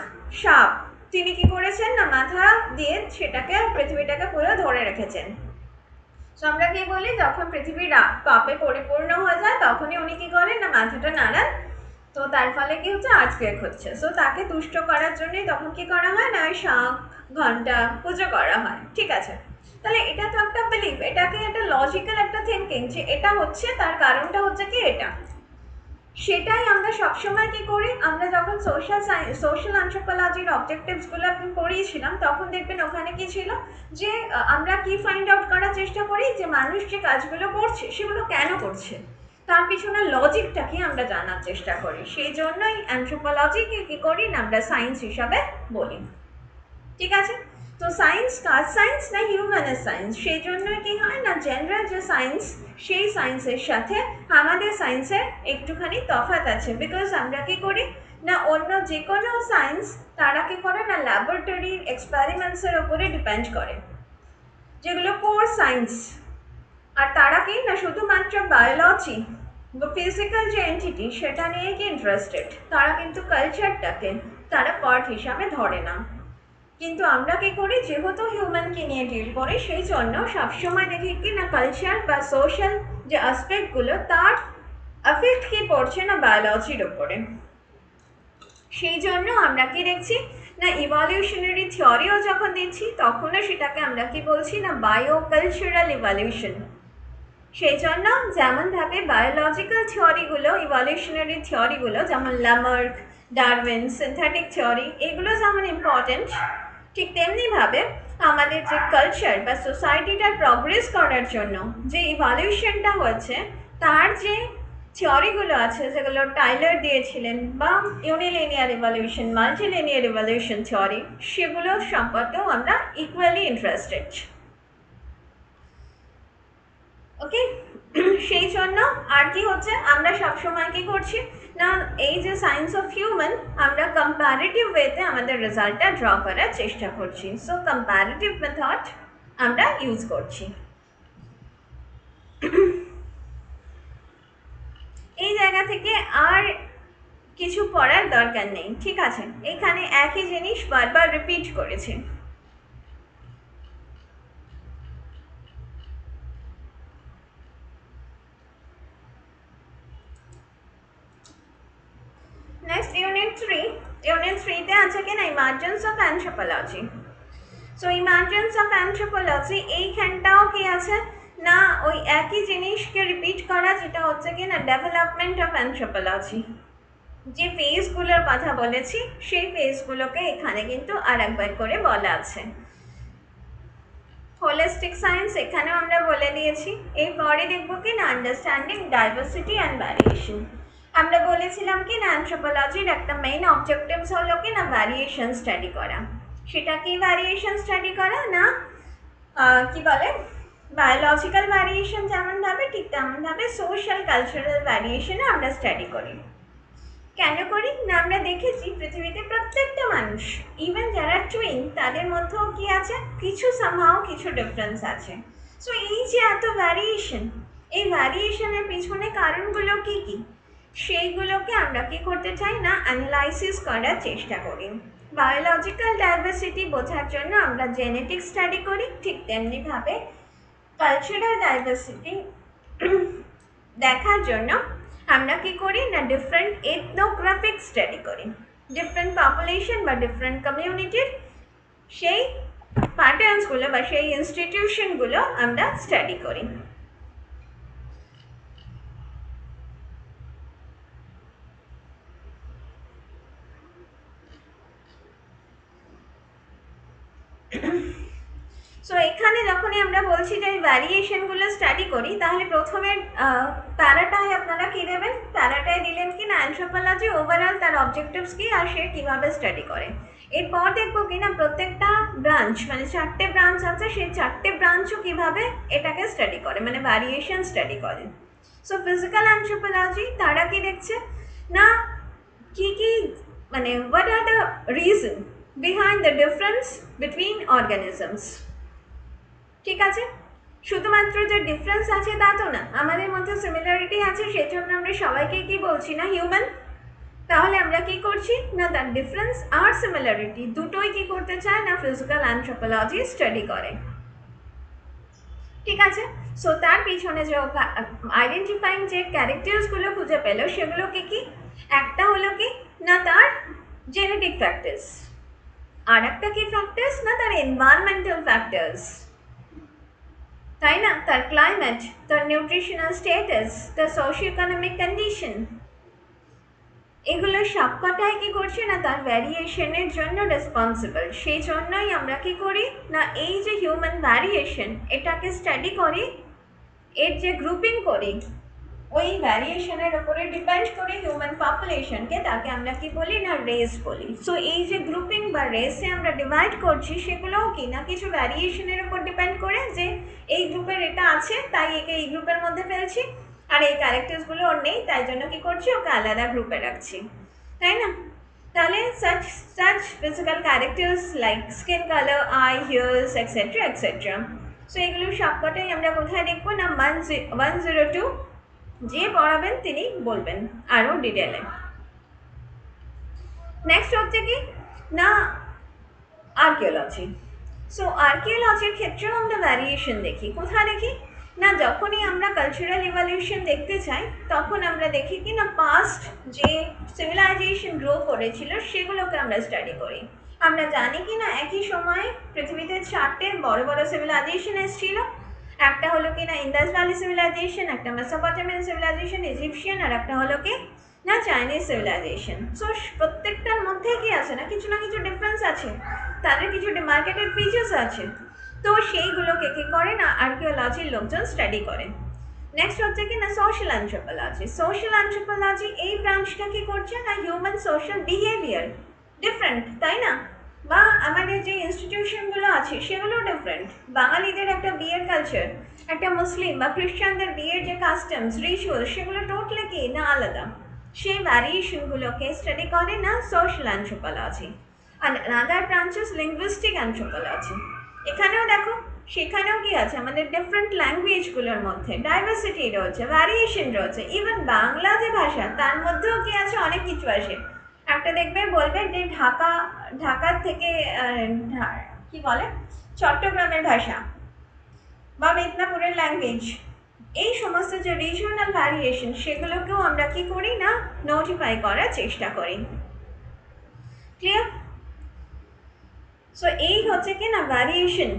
Speaker 1: সাপ, তিনি কি করেছেন না মাথা দিয়ে সেটাকে পৃথিবীটাকে পুরো ধরে রেখেছেন। তো আমরা কি বলি যখন পৃথিবী পাপে পরিপূর্ণ হয়ে যায় তখনই উনি কি করেন না মাথাটা নাড়ান, তো তার ফলে কি হচ্ছে আর্থকুয়েক হচ্ছে। সো তাকে তুষ্ট করার জন্যই তখন কি করা হয় না ওই শাঁখ ঘন্টা পুজো করা হয়, ঠিক আছে। তাহলে এটা তো একটা বিলিফ, এটাকে একটা লজিক্যাল একটা থিঙ্কিং যে এটা হচ্ছে তার কারণটা হচ্ছে কি এটা, সেটাই আমরা সবসময় কি করি আমরা যখন সোশ্যাল অ্যানথ্রোপোলজির অবজেক্টিভসগুলো আপনি পড়িয়েছিলাম তখন দেখবেন ওখানে কি ছিল যে আমরা কি ফাইন্ড আউট করার চেষ্টা করি যে মানুষ যে কাজগুলো করছে সেগুলো কেন করছে, তার পিছনে লজিকটা কি আমরা জানার চেষ্টা করি। সেই জন্যই অ্যানথ্রোপোলজিকে কি করি না আমরা সায়েন্স হিসাবে বলি, ঠিক আছে। তো সায়েন্স কার সায়েন্স না হিউম্যানের সায়েন্স, সেই জন্যই কি হয় না জেনারেল যে সায়েন্স সেই সায়েন্সের সাথে আমাদের সায়েন্সের একটুখানি তফাৎ আছে, বিকজ আমরা কি করি না অন্য যে কোনো সায়েন্স তারা কি করে না ল্যাবরেটরি এক্সপেরিমেন্টসের ওপরে ডিপেন্ড করে যেগুলো কোর সায়েন্স, আর তারা কি না শুধুমাত্র বায়োলজি বা ফিজিক্যাল যে এন্টিটি সেটা নিয়ে কি ইন্টারেস্টেড, তারা কিন্তু কালচারটাকে তারা পার্ট হিসাবে ধরে না। কিন্তু আমরা কি করি যেহেতু হিউম্যানকে নিয়ে ডিল করি সেই জন্য সবসময় দেখি কি না কালচার বা সোশ্যাল যে আসপেক্টগুলো তার এফেক্ট কি পড়ছে না বায়োলজির ওপরে। সেই জন্য আমরা কি দেখছি না ইভলিউশনারি থিওরিও যখন দেখছি তখনও সেটাকে আমরা কি বলছি না বায়োকালচারাল ইভলিউশন। সেই জন্য যেমনভাবে বায়োলজিক্যাল থিওরিগুলো ইভলিউশনারি থিওরিগুলো যেমন লামার্ক, ডারউইন, সিনথেটিক থিওরি এগুলো যেমন ইম্পর্টেন্ট, ঠিক তেমনিভাবে আমাদের যে কালচার বা সোসাইটিটার প্রগ্রেস করার জন্য যে ইভলিউশনটা হচ্ছে তার যে থিওরিগুলো আছে যেগুলো টাইলার দিয়েছিলেন বা ইউনিলিনিয়ার ইভলিউশন, মাল্টিলিনিয়ার ইভলিউশন থিওরি সেগুলো সম্পর্কেও আমরা ইকুয়ালি ইন্টারেস্টেড। ওকে, সেই জন্য আর কি হচ্ছে আমরা সবসময় কি করছি না এই যে সায়েন্স অফ হিউম্যান আমরা কম্প্যারেটিভ ওয়েতে আমাদের রেজাল্টটা ড্র করার চেষ্টা করছি। সো কম্প্যারেটিভ মেথড আমরা ইউজ করছি। এই জায়গা থেকে আর কিছু পড়ার দরকার নেই, ঠিক আছে? এখানে একই জিনিস বারবার রিপিট করেছে। Next unit 3। ইউনিট 3 তে আছে কিনা emergence of anthropology. So emergence of anthropology এইখানটাও কি আছে না ওই একই জিনিসকে রিপিট করা, যেটা হচ্ছে কি না ডেভেলপমেন্ট অফ অ্যানথ্রোপোলজি। যে ফেজগুলোর কথা বলেছি সেই ফেজগুলোকে এখানে কিন্তু আর একবার করে বলা আছে। হোলিস্টিক সায়েন্স এখানেও আমরা বলে দিয়েছি। এরপরে দেখবো কি না আন্ডারস্ট্যান্ডিং ডাইভার্সিটি অ্যান্ড ভ্যারিয়েশন। আমরা বলেছিলাম কি না অ্যানথ্রোপোলজির একটা মেইন অবজেক্টিভস হলো কি না ভ্যারিয়েশন স্টাডি করা। সেটা কি ভ্যারিয়েশন স্টাডি করা না কি বলে বায়োলজিক্যাল ভ্যারিয়েশন যেমন ভাবে ঠিক তেমন ভাবে সোশ্যাল কালচারাল ভ্যারিয়েশনও আমরা স্টাডি করি। কেন করি না আমরা দেখেছি পৃথিবীতে প্রত্যেকটা মানুষ ইভেন যারা টুইন তাদের মধ্যেও কি আছে কিছু সামহাও কিছু ডিফারেন্স আছে। সো এই যে এত ভ্যারিয়েশন, এই ভ্যারিয়েশনের পিছনে কারণগুলো কি কি সেইগুলোকে আমরা কি করতে চাই না অ্যানালাইসিস করার চেষ্টা করি। বায়োলজিক্যাল ডাইভার্সিটি বোঝার জন্য আমরা জেনেটিক স্টাডি করি, ঠিক তেমনিভাবে কালচারাল ডাইভার্সিটি দেখার জন্য আমরা কি করি না ডিফারেন্ট এথনোগ্রাফিক স্টাডি করি। ডিফারেন্ট পপুলেশন বা ডিফারেন্ট কমিউনিটির সেই প্যাটার্নসগুলো বা সেই ইনস্টিটিউশনগুলো আমরা স্টাডি করি। সো এখানে যখনই আমরা বলছি যে ভ্যারিয়েশনগুলো স্টাডি করি তাহলে প্রথমে প্যারাটায় আপনারা কি দেবেন, প্যারাটায় দিলেন কি না অ্যানথ্রোপোলজি ওভারঅল তার অবজেক্টিভস কি আর সে কীভাবে স্টাডি করে। এরপর দেখবো কি না প্রত্যেকটা ব্রাঞ্চ মানে 4টে ব্রাঞ্চ আছে, সেই 4টে ব্রাঞ্চও কীভাবে এটাকে স্টাডি করে মানে ভ্যারিয়েশন স্টাডি করে। সো ফিজিক্যাল অ্যানথ্রোপোলজি তারা কি দেখছে না কি কি মানে what are the reason behind the difference between organisms. ঠিক আছে, শুধুমাত্র যে ডিফারেন্স আছে তা তো না, আমাদের মধ্যে সিমিলারিটি আছে, সেই জন্য আমরা সবাইকে কি বলছি না হিউম্যান। তাহলে আমরা কি করছি না তার ডিফারেন্স আর সিমিলারিটি দুটোই কি করতে চায় না ফিজিক্যাল অ্যানথ্রোপোলজি স্টাডি করে। ঠিক আছে, সো তার পিছনে যে আইডেন্টিফাইং যে ক্যারেক্টার্সগুলো খুঁজে পেল সেগুলো কি কি, একটা হলো কি না তার জেনেটিক ফ্যাক্টরস, আর একটা কি ফ্যাক্টরস না তার এনভায়রনমেন্টাল ফ্যাক্টরস, তাই না, তার ক্লাইমেট, তার নিউট্রিশনাল স্ট্যাটাস, তার সোশিও ইকোনমিক কন্ডিশন, এগুলো সবকটাই কি করছে না তার ভ্যারিয়েশনের জন্য রেসপন্সিবল। সেই জন্যই আমরা কি করি না এই যে হিউম্যান ভ্যারিয়েশন এটাকে স্টাডি করি, এর যে গ্রুপিং করি ওই ভ্যারিয়েশনের উপরে ডিপেন্ড করে হিউম্যান পপুলেশনকে তাকে আমরা কি বলি না রেস বলি। সো এই যে গ্রুপিং বা রেসে আমরা ডিভাইড করছি সেগুলোও কি না কিছু ভ্যারিয়েশনের উপর ডিপেন্ড করে যে এই গ্রুপের এটা আছে তাই একে এই গ্রুপের মধ্যে ফেলছি, আর এই ক্যারেক্টার্সগুলো ওর নেই তাই জন্য কি করছি ওকে আলাদা গ্রুপে রাখছি, তাই না। তাহলে such physical characters like skin color, eye, hairs, etc. etc. So এগুলো সবকটাই আমরা কোথায় দেখবো না 102 যে পড়াবেন তিনি বলবেন আরও ডিটেলে। নেক্সট হচ্ছে কি না আর্কিওলজি। সো আর্কিওলজির ক্ষেত্রেও আমরা ভ্যারিয়েশন দেখি, কোথায় দেখি না যখনই আমরা কালচারাল ইভলিউশন দেখতে চাই তখন আমরা দেখি কি না পাস্ট যে সিভিলাইজেশন গ্রো করেছিল সেগুলোকে আমরা স্টাডি করি। আমরা জানি কি না একই সময়ে পৃথিবীতে 4টে বড় বড় সিভিলাইজেশন এসেছিল, একটা হলো কি না ইন্দাস ভ্যালি সিভিলাইজেশন, একটা মেসোপটেমিয়ান সিভিলাইজেশন ইজিপশিয়ান, আর একটা হলো কি না চাইনিজ সিভিলাইজেশন। সো প্রত্যেকটার মধ্যে কি আছে না কিছু ডিফারেন্স আছে, তাদের কিছু ডিমার্কেটেড ফিচার্স আছে, তো সেইগুলোকে কি করে না আর্কিওলজির লোকজন স্টাডি করে। নেক্সট হচ্ছে কি না সোশ্যাল অ্যানথ্রোপোলজি। সোশ্যাল অ্যানথ্রোপোলজি এই ব্রাঞ্চটা কি করছে না হিউম্যান সোশ্যাল বিহেভিয়ার ডিফারেন্ট, তাই না, বা আমাদের যে ইনস্টিটিউশনগুলো আছে সেগুলো ডিফারেন্ট। বাঙালিদের একটা বিয়ের কালচার, একটা মুসলিম বা খ্রিস্টানদের বিয়ের যে কাস্টমস রিচুয়াল সেগুলো টোটালি কি না আলাদা, সেই ভ্যারিয়েশনগুলোকে স্টাডি করে না সোশ্যাল অ্যানথ্রোপোলজি। আর আদার ব্রাঞ্চেস লিঙ্গুইস্টিক অ্যানথ্রোপোলজি, এখানেও দেখো সেখানেও কি আছে আমাদের ডিফারেন্ট ল্যাঙ্গুয়েজগুলোর মধ্যে ডাইভার্সিটি রয়েছে, ভ্যারিয়েশন রয়েছে। ইভেন বাংলা যে ভাষা তার মধ্যেও কি আছে, অনেক কিছু আসে। একটা দেখবে বলবে যে ঢাকার থেকে কি বলে চট্টগ্রামের ভাষা বা মেদিনীপুরের ল্যাঙ্গুয়েজ, এই সমস্ত যে রিজিওনাল ভ্যারিয়েশন সেগুলোকেও আমরা কি করি না, নোটিফাই করার চেষ্টা করি। ক্লিয়ার? সো এই হচ্ছে কি না ভ্যারিয়েশন